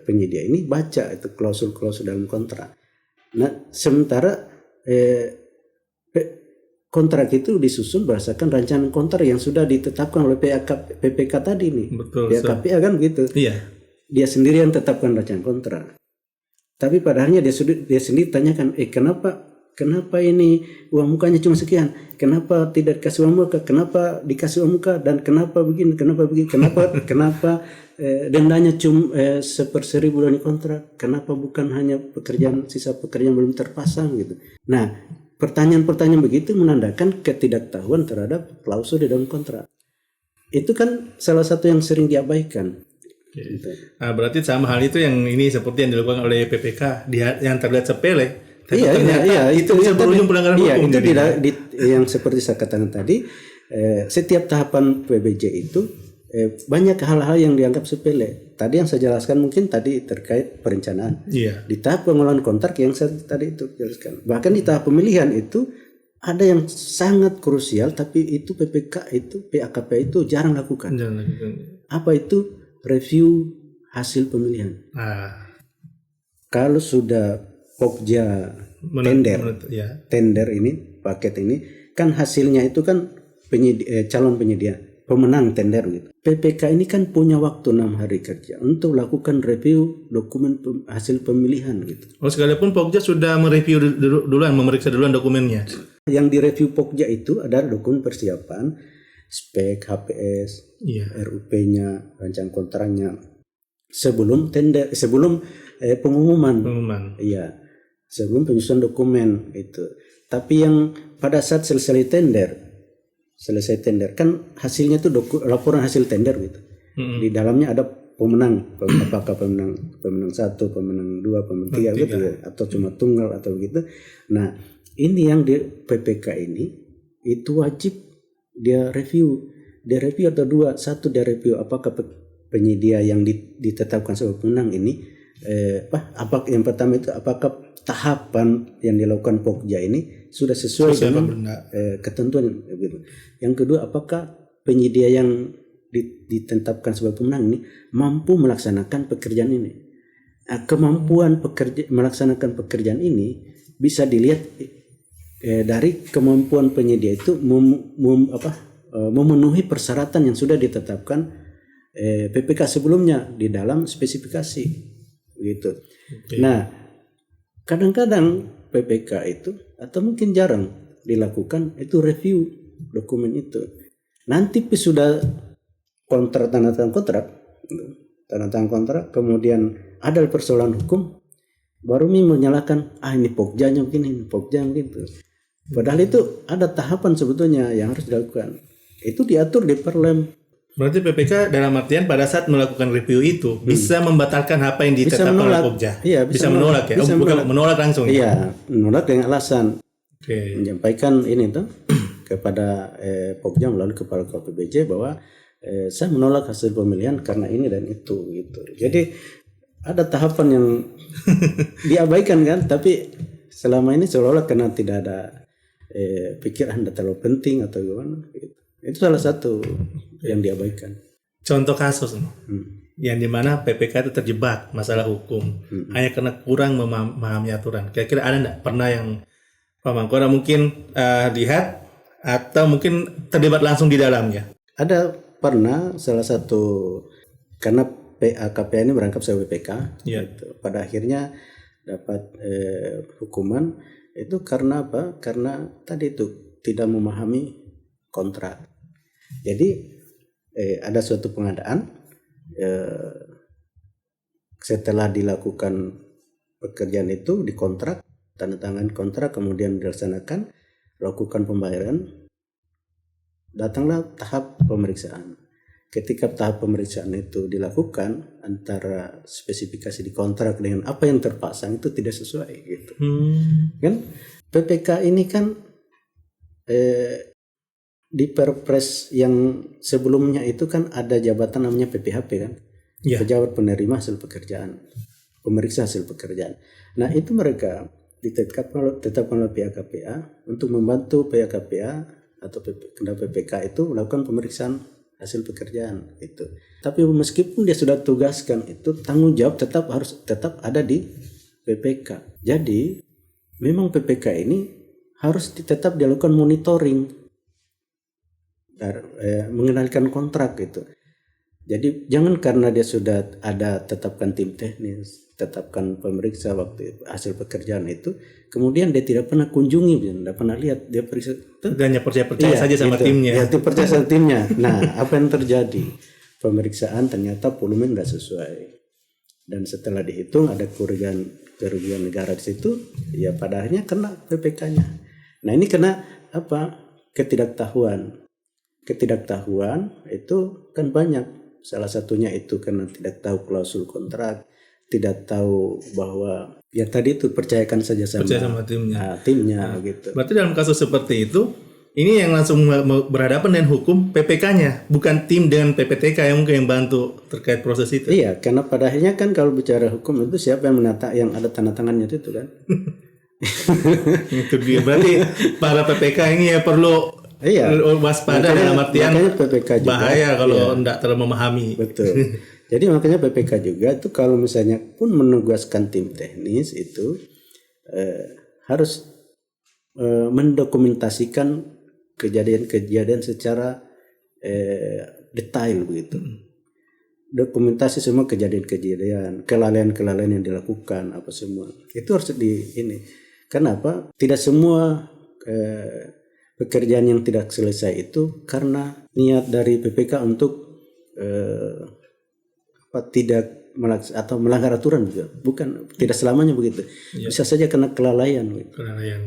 Speaker 1: penyedia ini baca itu klausul-klausul dalam kontrak. Nah, sementara kontrak itu disusun berdasarkan rancangan kontrak yang sudah ditetapkan oleh PPK tadi nih.
Speaker 2: Betul.
Speaker 1: KPA kan begitu. Dia sendiri yang tetapkan rancangan kontrak. Tapi pada akhirnya dia sendiri tanyakan, kenapa ini uang mukanya cuma sekian? Kenapa tidak dikasih uang muka? Kenapa dikasih uang muka? Dan kenapa begini? Kenapa dendanya cuma 1/1000 dari kontrak? Kenapa bukan hanya sisa pekerjaan belum terpasang gitu? Nah, pertanyaan-pertanyaan begitu menandakan ketidaktahuan terhadap klausul di dalam kontrak. Itu kan salah satu yang sering diabaikan.
Speaker 2: Nah, berarti sama hal itu yang ini seperti yang dilakukan oleh PPK yang terlihat sepele. Iya, itu bisa berujung pelanggaran hukum.
Speaker 1: Itu yang seperti saya katakan tadi, setiap tahapan PBJ itu banyak hal-hal yang dianggap sepele. Tadi yang saya jelaskan mungkin tadi terkait perencanaan.
Speaker 2: Iya.
Speaker 1: Di tahap pengelolaan kontrak yang saya tadi itu jelaskan. Bahkan di tahap pemilihan itu ada yang sangat krusial, tapi itu PAKP itu jarang lakukan. Apa itu? Review hasil pemilihan. Kalau sudah Pokja tender ini, paket ini kan hasilnya itu kan calon penyedia, pemenang tender gitu. PPK ini kan punya waktu 6 hari kerja untuk lakukan review dokumen hasil pemilihan gitu.
Speaker 2: Sekalipun Pokja sudah mereview duluan, memeriksa duluan dokumennya. Yang
Speaker 1: direview Pokja itu adalah dokumen persiapan, spek, HPS, RUP-nya, rancangan kontraknya sebelum tender, sebelum pengumuman. Iya. Sebelum penyusunan dokumen itu. Tapi yang pada saat selesai tender kan hasilnya itu laporan hasil tender gitu. Di dalamnya ada pemenang, apakah pemenang 1, pemenang 2, pemenang 3 gitu ya, atau cuma tunggal atau gitu. Nah, ini yang di PPK ini itu wajib dia review atau 2, 1 dia review apakah penyedia yang ditetapkan sebagai pemenang ini yang pertama itu apakah tahapan yang dilakukan Pokja ini sudah sesuai dengan ketentuan gitu. Yang kedua, apakah penyedia yang ditetapkan sebagai pemenang ini mampu melaksanakan pekerjaan ini. Kemampuan melaksanakan pekerjaan ini bisa dilihat dari kemampuan penyedia itu memenuhi persyaratan yang sudah ditetapkan PPK sebelumnya di dalam spesifikasi gitu. Nah, kadang-kadang PPK itu atau mungkin jarang dilakukan itu review dokumen itu. Nanti sudah tanda tangan kontrak, kemudian ada persoalan hukum, baru menyalahkan ini Pokjanya begini, Pokja gitu. Padahal itu ada tahapan sebetulnya yang harus dilakukan. Itu diatur di Perlem.
Speaker 2: Berarti PPK dalam artian pada saat melakukan review itu bisa membatalkan apa yang ditetapkan oleh Pokja.
Speaker 1: Iya,
Speaker 2: bisa menolak ya. Bukan menolak langsung.
Speaker 1: Iya, menolak dengan alasan menyampaikan ini tuh kepada Pokja melalui kepala PBJ bahwa saya menolak hasil pemilihan karena ini dan itu gitu. Jadi ada tahapan yang diabaikan kan, tapi selama ini seolah-olah karena tidak ada pikiran terlalu penting atau gimana gitu. Itu salah satu yang diabaikan.
Speaker 2: Contoh kasus yang dimana PPK itu terjebak masalah hukum hanya karena kurang memahami aturan. Kira-kira ada enggak pernah yang Pak Mangkora mungkin lihat atau mungkin terlibat langsung di dalamnya?
Speaker 1: Ada pernah salah satu, karena PAKP ini berangkat sebagai PPK gitu. Pada akhirnya dapat hukuman itu karena apa? Karena tadi itu tidak memahami kontrak. Jadi ada suatu pengadaan, setelah dilakukan pekerjaan itu di kontrak, tanda tangan kontrak, kemudian dilaksanakan, lakukan pembayaran, datanglah tahap pemeriksaan. Ketika tahap pemeriksaan itu dilakukan, antara spesifikasi di kontrak dengan apa yang terpasang itu tidak sesuai gitu. Kan PPK ini kan di Perpres yang sebelumnya itu kan ada jabatan namanya PPHP kan, pejabat penerima hasil pekerjaan, pemeriksa hasil pekerjaan. Nah itu mereka ditetapkan oleh pihak KPA untuk membantu pihak KPA atau PPK itu melakukan pemeriksaan hasil pekerjaan itu. Tapi meskipun dia sudah tugaskan itu, tanggung jawab tetap ada di PPK. Jadi memang PPK ini harus tetap dilakukan monitoring, mengenalkan kontrak gitu. Jadi jangan karena dia sudah ada tetapkan tim teknis, tetapkan pemeriksa waktu hasil pekerjaan itu, kemudian dia tidak pernah kunjungi, tidak pernah lihat, dia periksa
Speaker 2: hanya percaya saja sama timnya.
Speaker 1: Ya, percaya sama timnya. Nah, apa yang terjadi? Pemeriksaan ternyata volume nggak sesuai. Dan setelah dihitung ada kerugian negara di situ, ya pada akhirnya kena PPK-nya. Nah, ini kena apa? Ketidaktahuan itu kan banyak. Salah satunya itu karena tidak tahu klausul kontrak, tidak tahu bahwa Ya tadi itu percayakan saja sama
Speaker 2: timnya.
Speaker 1: Timnya gitu.
Speaker 2: Berarti dalam kasus seperti itu, ini yang langsung berhadapan dengan hukum PPK-nya, bukan tim dengan PPTK yang mungkin yang bantu terkait proses itu.
Speaker 1: Iya, karena pada akhirnya kan kalau bicara hukum itu siapa yang menata, yang ada tanda tangannya itu kan.
Speaker 2: Itu dia. Berarti para PPK ini ya perlu waspada dalam artian PPK juga, bahaya kalau tidak terlalu memahami.
Speaker 1: Betul. Jadi makanya PPK juga itu kalau misalnya pun menugaskan tim teknis itu harus mendokumentasikan kejadian-kejadian secara detail begitu. Dokumentasi semua kejadian-kejadian, kelalaian-kelalaian yang dilakukan apa semua. Itu harus ini. Kenapa? Tidak semua pekerjaan yang tidak selesai itu karena niat dari PPK untuk tidak atau melanggar aturan juga, bukan, tidak selamanya begitu. Bisa saja kena kelalaian.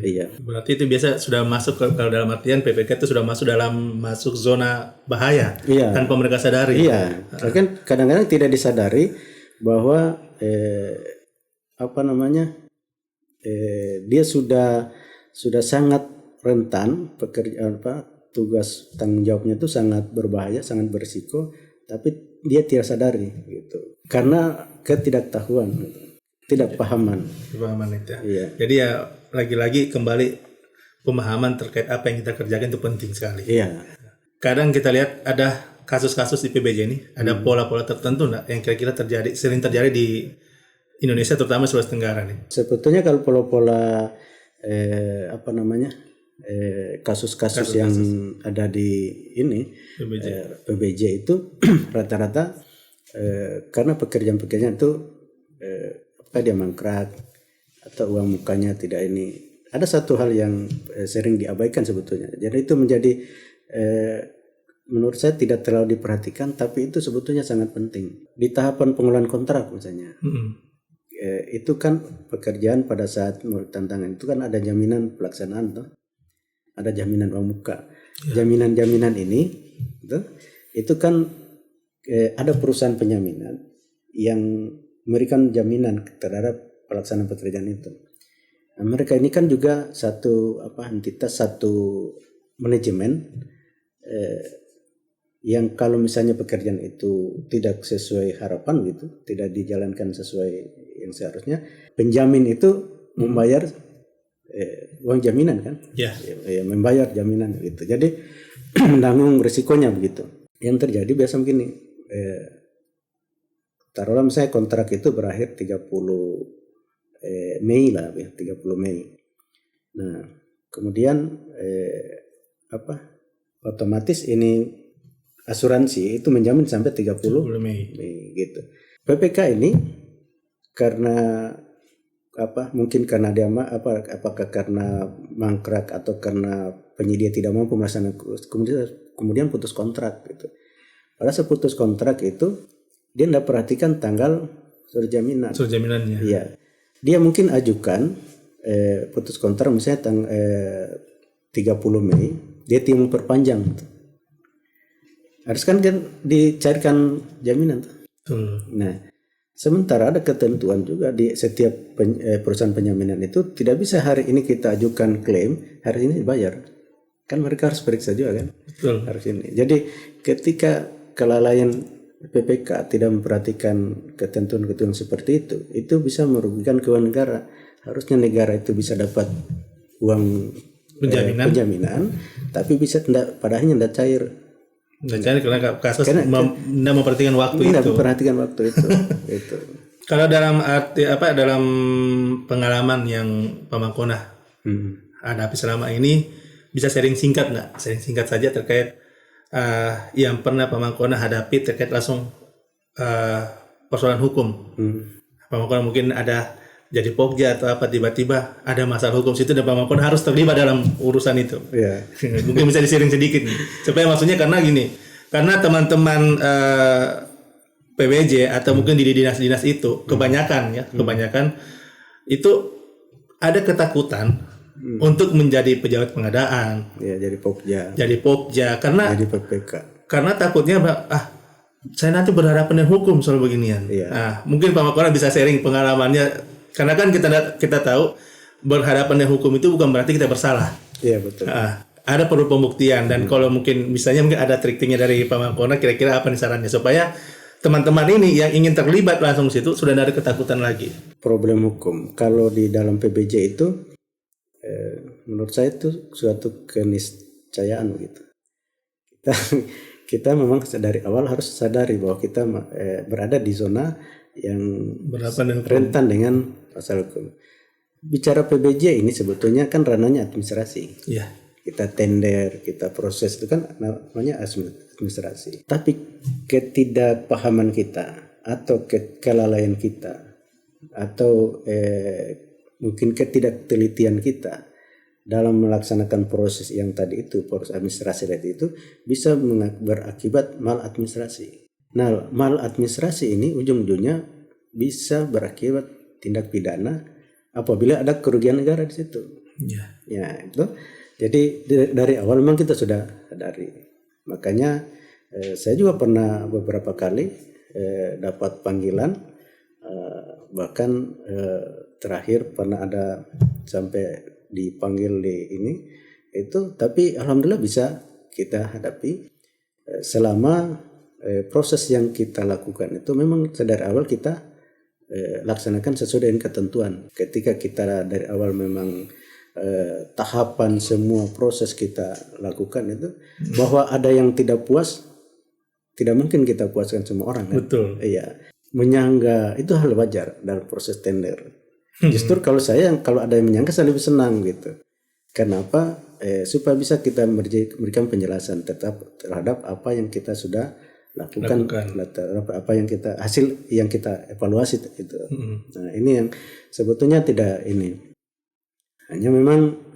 Speaker 1: Iya.
Speaker 2: Berarti itu biasa sudah masuk kalau dalam artian PPK itu sudah masuk zona bahaya tanpa mereka sadari.
Speaker 1: Iya. Kan kadang-kadang tidak disadari bahwa dia sudah sangat rentan tugas tanggung jawabnya itu sangat berbahaya, sangat berisiko, tapi dia tidak sadari gitu karena ketidaktahuan, tidak pahaman
Speaker 2: itu ya. Jadi ya lagi-lagi kembali pemahaman terkait apa yang kita kerjakan itu penting sekali. Kadang kita lihat ada kasus-kasus di PBJ ini, ada pola-pola tertentu yang kira-kira sering terjadi di Indonesia, terutama Sulawesi Tenggara nih.
Speaker 1: Sebetulnya kalau pola-pola kasus-kasus yang ada di PBJ itu rata-rata karena pekerjaan-pekerjaan itu dia mangkrak atau uang mukanya tidak ini. Ada satu hal yang sering diabaikan sebetulnya. Jadi itu menjadi menurut saya tidak terlalu diperhatikan, tapi itu sebetulnya sangat penting di tahapan pengolahan kontrak misalnya. Itu kan pekerjaan pada saat tantangan itu kan ada jaminan pelaksanaan toh. Ada jaminan uang muka. Jaminan-jaminan ini itu kan ada perusahaan penjaminan yang memberikan jaminan terhadap pelaksanaan pekerjaan itu. Nah, mereka ini kan juga satu entitas, satu manajemen yang kalau misalnya pekerjaan itu tidak sesuai harapan gitu, tidak dijalankan sesuai yang seharusnya, penjamin itu membayar uang jaminan kan, membayar jaminan gitu. Jadi menanggung risikonya begitu. Yang terjadi biasa begini, taruhlah misalnya kontrak itu berakhir 30 Mei lah, 30 Mei. Nah, kemudian otomatis ini asuransi itu menjamin sampai 30 Mei gitu. PPK ini karena mungkin karena dia apakah karena mangkrak atau karena penyedia tidak mampu melaksanakan, kemudian putus kontrak gitu. Pada saat putus kontrak itu dia tidak perhatikan tanggal surat jaminannya. Iya. Dia mungkin ajukan putus kontrak misalnya 30 Mei, dia tidak mau perpanjang. Harus kan dicarikan jaminan. Nah, sementara ada ketentuan juga di setiap perusahaan penjaminan itu tidak bisa hari ini kita ajukan klaim, hari ini dibayar. Kan mereka harus periksa juga kan. Harus ini. Jadi ketika kelalaian PPK tidak memperhatikan ketentuan-ketentuan seperti itu bisa merugikan keuangan negara. Harusnya negara itu bisa dapat uang penjaminan, tapi bisa pada akhirnya tidak cair.
Speaker 2: Karena kasus tidak memperhatikan waktu itu. Tidak
Speaker 1: memperhatikan waktu itu. Itu.
Speaker 2: Kalau dalam arti dalam pengalaman yang Pak Mangkona hadapi selama ini, bisa sharing singkat nggak? Sharing singkat saja terkait yang pernah Pak Mangkona hadapi terkait langsung persoalan hukum. Pak Mangkona mungkin ada jadi pokja atau apa, tiba-tiba ada masalah hukum situ dan Pak Mangkona harus terlibat dalam urusan itu. Mungkin bisa di-sharing sedikit nih. Supaya maksudnya karena gini, karena teman-teman PBJ atau mungkin di dinas-dinas itu kebanyakan itu ada ketakutan untuk menjadi pejabat pengadaan. Jadi pokja karena
Speaker 1: jadi PPK.
Speaker 2: Karena takutnya saya nanti berhadapan dengan hukum soal beginian. Nah, mungkin Pak Mangkona bisa sharing pengalamannya Karena kan kita tahu berhadapan dengan hukum itu bukan berarti kita bersalah.
Speaker 1: Iya betul.
Speaker 2: Ada perlu pembuktian dan kalau mungkin ada trik-triknya dari Pak Mangkona, kira-kira apa nih sarannya supaya teman-teman ini yang ingin terlibat langsung situ sudah tidak ada ketakutan lagi.
Speaker 1: Problem hukum kalau di dalam PBJ itu menurut saya itu suatu keniscayaan gitu. Kita memang dari awal harus sadari bahwa kita berada di zona yang rentan dengan pasal hukum. Bicara PBJ ini sebetulnya kan ranahnya administrasi.
Speaker 2: Iya.
Speaker 1: Kita tender, kita proses itu kan namanya administrasi. Tapi ketidakpahaman kita atau kelalaian kita atau mungkin ketidaktelitian kita dalam melaksanakan proses yang tadi itu, proses administrasi tadi itu bisa berakibat maladministrasi. Nah, maladministrasi ini ujung-ujungnya bisa berakibat tindak pidana apabila ada kerugian negara di situ. Ya itu. Jadi dari awal memang kita sudah sadari. Makanya saya juga pernah beberapa kali dapat panggilan, bahkan terakhir pernah ada sampai dipanggil di ini itu, tapi alhamdulillah bisa kita hadapi selama proses yang kita lakukan itu memang dari awal kita laksanakan sesuai dengan ketentuan. Ketika kita dari awal memang tahapan semua proses kita lakukan itu bahwa ada yang tidak puas, tidak mungkin kita puaskan semua orang kan?
Speaker 2: Betul.
Speaker 1: Iya, menyangga itu hal wajar dalam proses tender. Justru kalau ada yang menyangka saya lebih senang gitu. Kenapa? Supaya bisa kita memberikan penjelasan tetap terhadap apa yang kita sudah lakukan. Apa yang kita hasil yang kita evaluasi itu. Nah, ini yang sebetulnya tidak ini. Hanya memang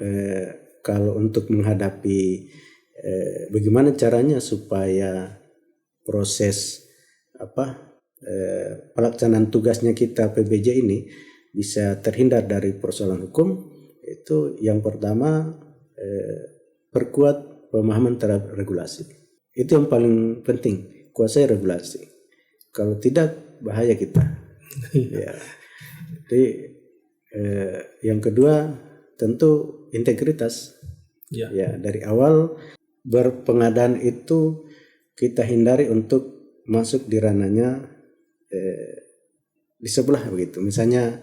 Speaker 1: kalau untuk menghadapi bagaimana caranya supaya proses pelaksanaan tugasnya kita PBJ ini bisa terhindar dari persoalan hukum, itu yang pertama perkuat pemahaman terhadap regulasi. Itu yang paling penting, kuasai regulasi. Kalau tidak bahaya kita. Ya. Jadi yang kedua tentu integritas. Ya, dari awal berpengadaan itu kita hindari untuk masuk di ranahnya di sebelah begitu. Misalnya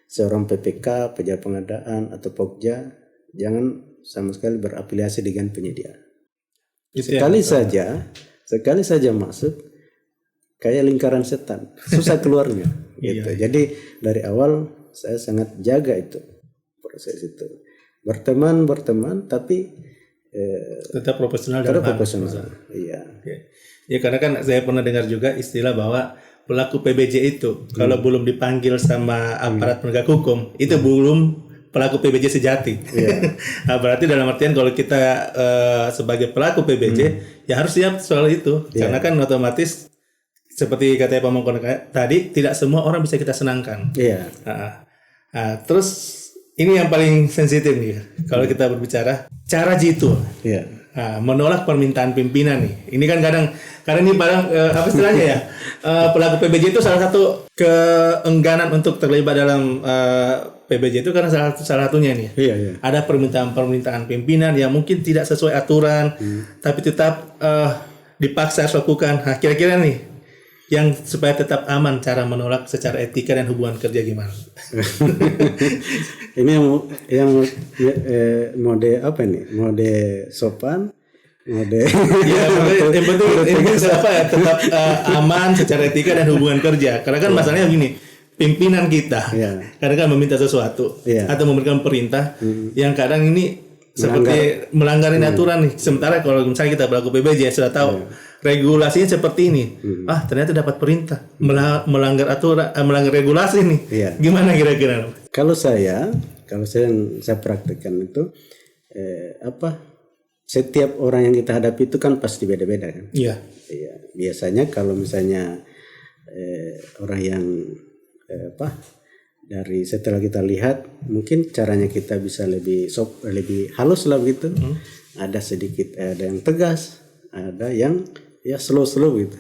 Speaker 1: seorang PPK, pejabat pengadaan atau Pokja jangan sama sekali berafiliasi dengan penyedia. Sekali saja masuk kayak lingkaran setan, susah keluarnya. Gitu. Jadi dari awal saya sangat jaga itu. Proses itu berteman tapi
Speaker 2: tetap profesional
Speaker 1: dan profesional. Iya.
Speaker 2: Ya karena kan saya pernah dengar juga istilah bahwa pelaku PBJ itu kalau belum dipanggil sama aparat penegak hukum itu belum pelaku PBJ sejati. Nah, berarti dalam artian kalau kita sebagai pelaku PBJ ya harus siap soal itu karena kan otomatis seperti katanya Pak Mangkona tadi tidak semua orang bisa kita senangkan. Terus ini yang paling sensitif nih kalau kita berbicara cara jitu, menolak permintaan pimpinan nih. Ini kan kadang ini apa istilahnya ya, pelaku PBJ itu salah satu keengganan untuk terlibat dalam PBJ itu karena salah satunya nih. Ada permintaan pimpinan yang mungkin tidak sesuai aturan, tapi tetap dipaksa harus lakukan. Nah, kira-kira nih yang supaya tetap aman cara menolak secara etika dan hubungan kerja gimana?
Speaker 1: Ini yang mode apa nih? Mode sopan, mode
Speaker 2: yang penting tetap aman secara etika dan hubungan kerja. Karena kan masalahnya begini, pimpinan kita kadang kan meminta sesuatu atau memberikan perintah yang kadang ini seperti melanggar aturan nih. Sementara kalau misalnya kita pelaku PBJ sudah tahu regulasinya seperti ini, ternyata dapat perintah melanggar aturan, melanggar regulasi nih. Gimana kira-kira?
Speaker 1: Kalau saya yang saya praktekkan itu setiap orang yang kita hadapi itu kan pasti beda-beda kan. Biasanya kalau misalnya orang yang dari setelah kita lihat mungkin caranya kita bisa lebih halus lah begitu. Ada yang tegas, ada yang slow gitu.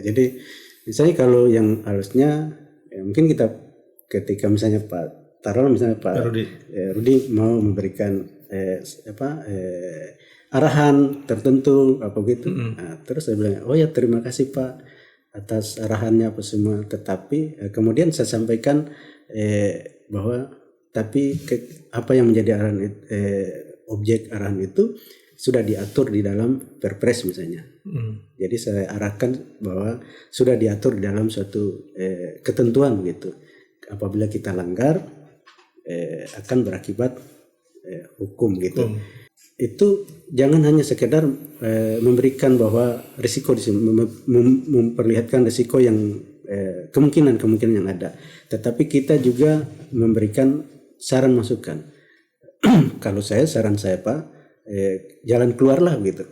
Speaker 1: Jadi misalnya kalau yang halusnya mungkin kita ketika misalnya Pak Rudi mau memberikan arahan tertentu apa gitu. Nah, terus saya bilang, oh ya terima kasih Pak atas arahannya apa semua. Tetapi kemudian saya sampaikan bahwa tapi apa yang menjadi arahan objek arahan itu sudah diatur di dalam Perpres misalnya. Jadi saya arahkan bahwa sudah diatur di dalam suatu ketentuan gitu. Apabila kita langgar akan berakibat hukum gitu. Itu jangan hanya sekedar memberikan bahwa risiko memperlihatkan risiko yang kemungkinan yang ada, tetapi kita juga memberikan saran masukan. Kalau saran saya Pak, jalan keluarlah gitu.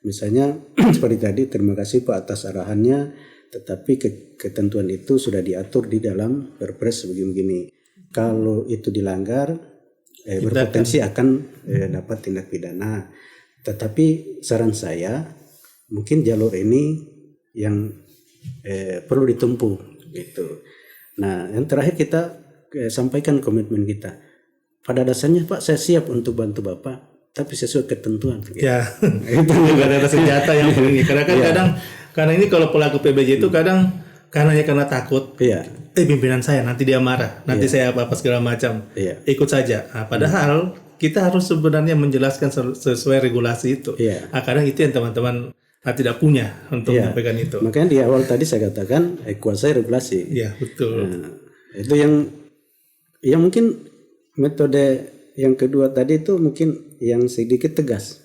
Speaker 1: Misalnya seperti tadi, terima kasih Pak atas arahannya, tetapi ketentuan itu sudah diatur di dalam Perpres begini-begini. Kalau itu dilanggar, berpotensi akan dapat tindak pidana. Tetapi saran saya, mungkin jalur ini yang perlu ditempuh gitu. Nah, yang terakhir kita sampaikan komitmen kita. Pada dasarnya Pak, saya siap untuk bantu Bapak, tapi sesuai ketentuan. Gitu.
Speaker 2: Ya, itu juga ada senjata yang ini. Karena kan karena ini kalau pelaku PBJ itu kadang karena takut. Pimpinan saya nanti dia marah, nanti saya apa segala macam. Ikut saja. Nah, padahal kita harus sebenarnya menjelaskan sesuai regulasi itu. Kadang itu yang teman-teman tidak punya untuk menyampaikan itu.
Speaker 1: Makanya di awal tadi saya katakan kuasai regulasi.
Speaker 2: Iya, betul.
Speaker 1: Nah, itu yang mungkin metode yang kedua tadi itu mungkin yang sedikit tegas.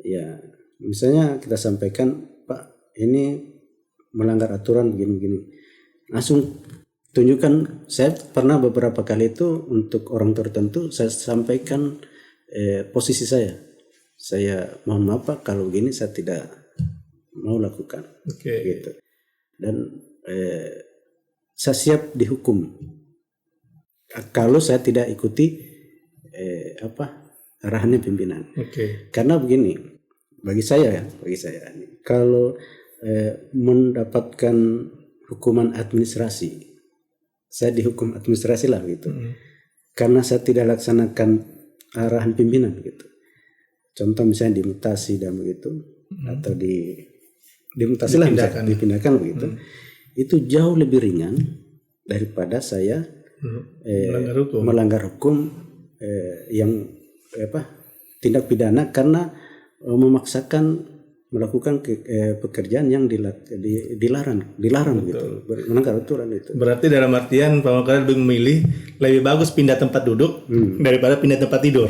Speaker 1: Ya, misalnya kita sampaikan, Pak, ini melanggar aturan begini-begini. Langsung tunjukkan. Saya pernah beberapa kali itu untuk orang tertentu saya sampaikan posisi saya. Saya mohon maaf Pak, kalau begini saya tidak mau lakukan. Gitu. Dan saya siap dihukum kalau saya tidak ikuti arahannya pimpinan. Karena begini, bagi saya kalau mendapatkan hukuman administrasi, saya dihukum administrasi lah gitu. Karena saya tidak laksanakan arahan pimpinan gitu. Contoh misalnya dimutasi dan begitu, atau dimutasi lah, dipindahkan begitu. Itu jauh lebih ringan daripada saya melanggar hukum yang tindak pidana karena memaksakan melakukan pekerjaan yang dilarang gitu, melanggar aturan itu.
Speaker 2: Berarti dalam artian Pak Makaran lebih memilih lebih bagus pindah tempat duduk daripada pindah tempat tidur.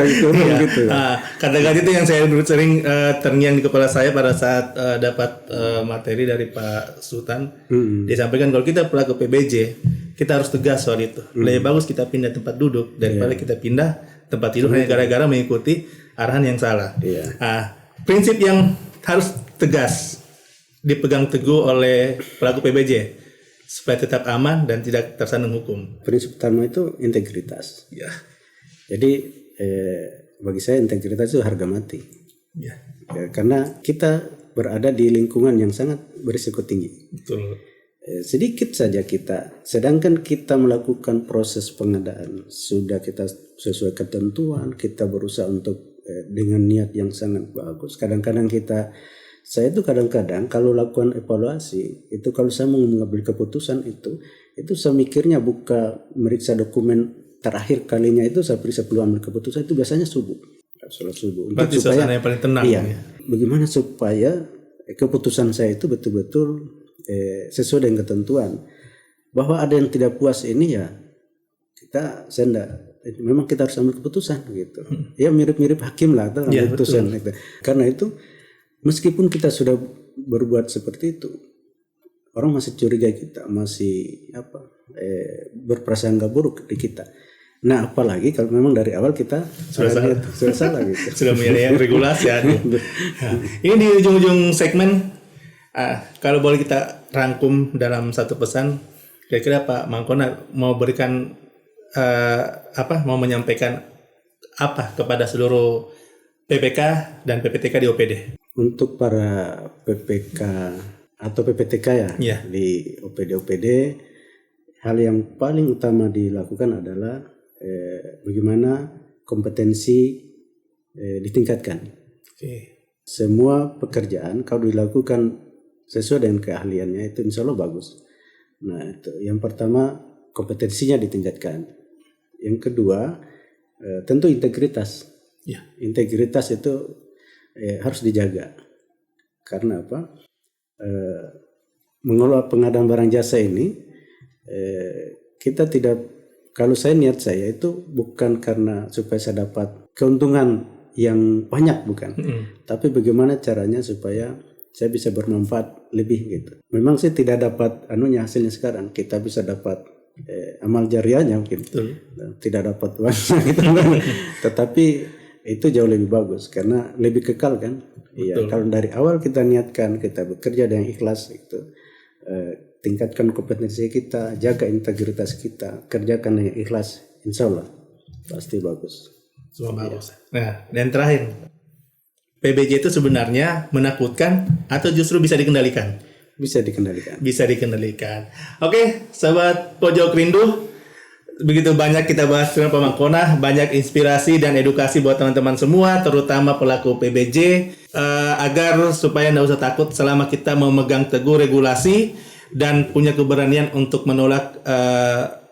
Speaker 1: Gitu.
Speaker 2: Kadang-kadang itu yang saya sering terngiang di kepala saya pada saat dapat materi dari Pak Sultan. Dia sampaikan kalau kita pelaku PBJ, kita harus tegas soal itu. Lebih bagus kita pindah tempat duduk daripada kita pindah tempat tidur hanya gara-gara mengikuti arahan yang salah. Prinsip yang harus tegas dipegang teguh oleh pelaku PBJ supaya tetap aman dan tidak tersandung hukum.
Speaker 1: Prinsip pertama itu integritas. Jadi bagi saya integritas itu harga mati. Karena kita berada di lingkungan yang sangat berisiko tinggi.
Speaker 2: Betul.
Speaker 1: Sedikit saja kita, sedangkan kita melakukan proses pengadaan sudah kita sesuai ketentuan, kita berusaha untuk dengan niat yang sangat bagus. Kadang-kadang saya itu kadang-kadang kalau lakukan evaluasi itu, kalau saya mau mengambil keputusan itu saya mikirnya buka meriksa dokumen terakhir kalinya itu saya periksa peluang ambil keputusan itu biasanya subuh.
Speaker 2: Berarti suasana yang paling tenang.
Speaker 1: Bagaimana supaya keputusan saya itu betul-betul sesuai dengan ketentuan. Bahwa ada yang tidak puas ini memang kita harus ambil keputusan gitu. Ya mirip-mirip hakim lah atau keputusan gitu. Karena itu meskipun kita sudah berbuat seperti itu, orang masih curiga kita, masih berprasangka buruk di kita. Nah, apalagi kalau memang dari awal kita sudah salah gitu.
Speaker 2: Sudah menyalahi regulasi. Ini di ujung-ujung segmen, kalau boleh kita rangkum dalam satu pesan, kira-kira Pak Mangkona mau berikan mau menyampaikan apa kepada seluruh PPK dan PPTK di OPD?
Speaker 1: Untuk para PPK atau PPTK ya. Di OPD hal yang paling utama dilakukan adalah bagaimana kompetensi ditingkatkan. Semua pekerjaan kalau dilakukan sesuai dengan keahliannya itu insya Allah bagus. Nah itu yang pertama, kompetensinya ditingkatkan. Yang kedua tentu integritas. Integritas itu harus dijaga. Karena apa? Mengelola pengadaan barang jasa ini kita tidak, kalau niat saya itu bukan karena supaya saya dapat keuntungan yang banyak, bukan. Tapi bagaimana caranya supaya saya bisa bermanfaat lebih gitu. Memang saya tidak dapat hasilnya sekarang. Kita bisa dapat amal jariahnya mungkin. Tidak dapat uangnya gitu. Tetapi itu jauh lebih bagus karena lebih kekal kan. Iya, kalau dari awal kita niatkan, kita bekerja dengan ikhlas itu, tingkatkan kompetensi kita, jaga integritas kita, kerjakan dengan ikhlas, insya Allah pasti bagus.
Speaker 2: Semua bagus. Nah, dan terakhir, PBJ itu sebenarnya menakutkan atau justru bisa dikendalikan?
Speaker 1: Bisa dikendalikan.
Speaker 2: Bisa dikendalikan. Oke, sahabat Pojok Rindu, begitu banyak kita bahas tentang Pamangkona, banyak inspirasi dan edukasi buat teman-teman semua, terutama pelaku PBJ, agar supaya tidak usah takut selama kita memegang teguh regulasi dan punya keberanian untuk menolak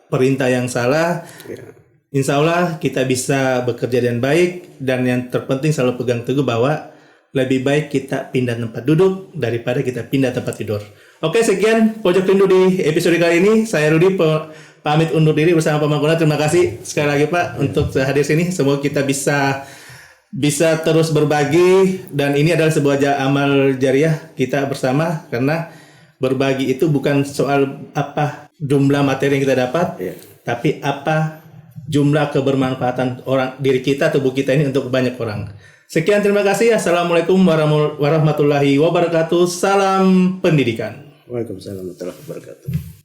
Speaker 2: perintah yang salah. Insya Allah kita bisa bekerja dengan baik, dan yang terpenting selalu pegang teguh bahwa lebih baik kita pindah tempat duduk daripada kita pindah tempat tidur. Oke, sekian Pojok Rindu di episode kali ini. Saya Rudi pamit undur diri bersama Pamangkona. Terima kasih sekali lagi Pak untuk hadir sini. Semoga kita bisa terus berbagi, dan ini adalah sebuah amal jariah kita bersama, karena berbagi itu bukan soal apa jumlah materi yang kita dapat, tapi apa jumlah kebermanfaatan diri kita, tubuh kita ini untuk banyak orang. Sekian, terima kasih. Assalamualaikum warahmatullahi wabarakatuh. Salam pendidikan.
Speaker 1: Waalaikumsalam warahmatullahi wabarakatuh.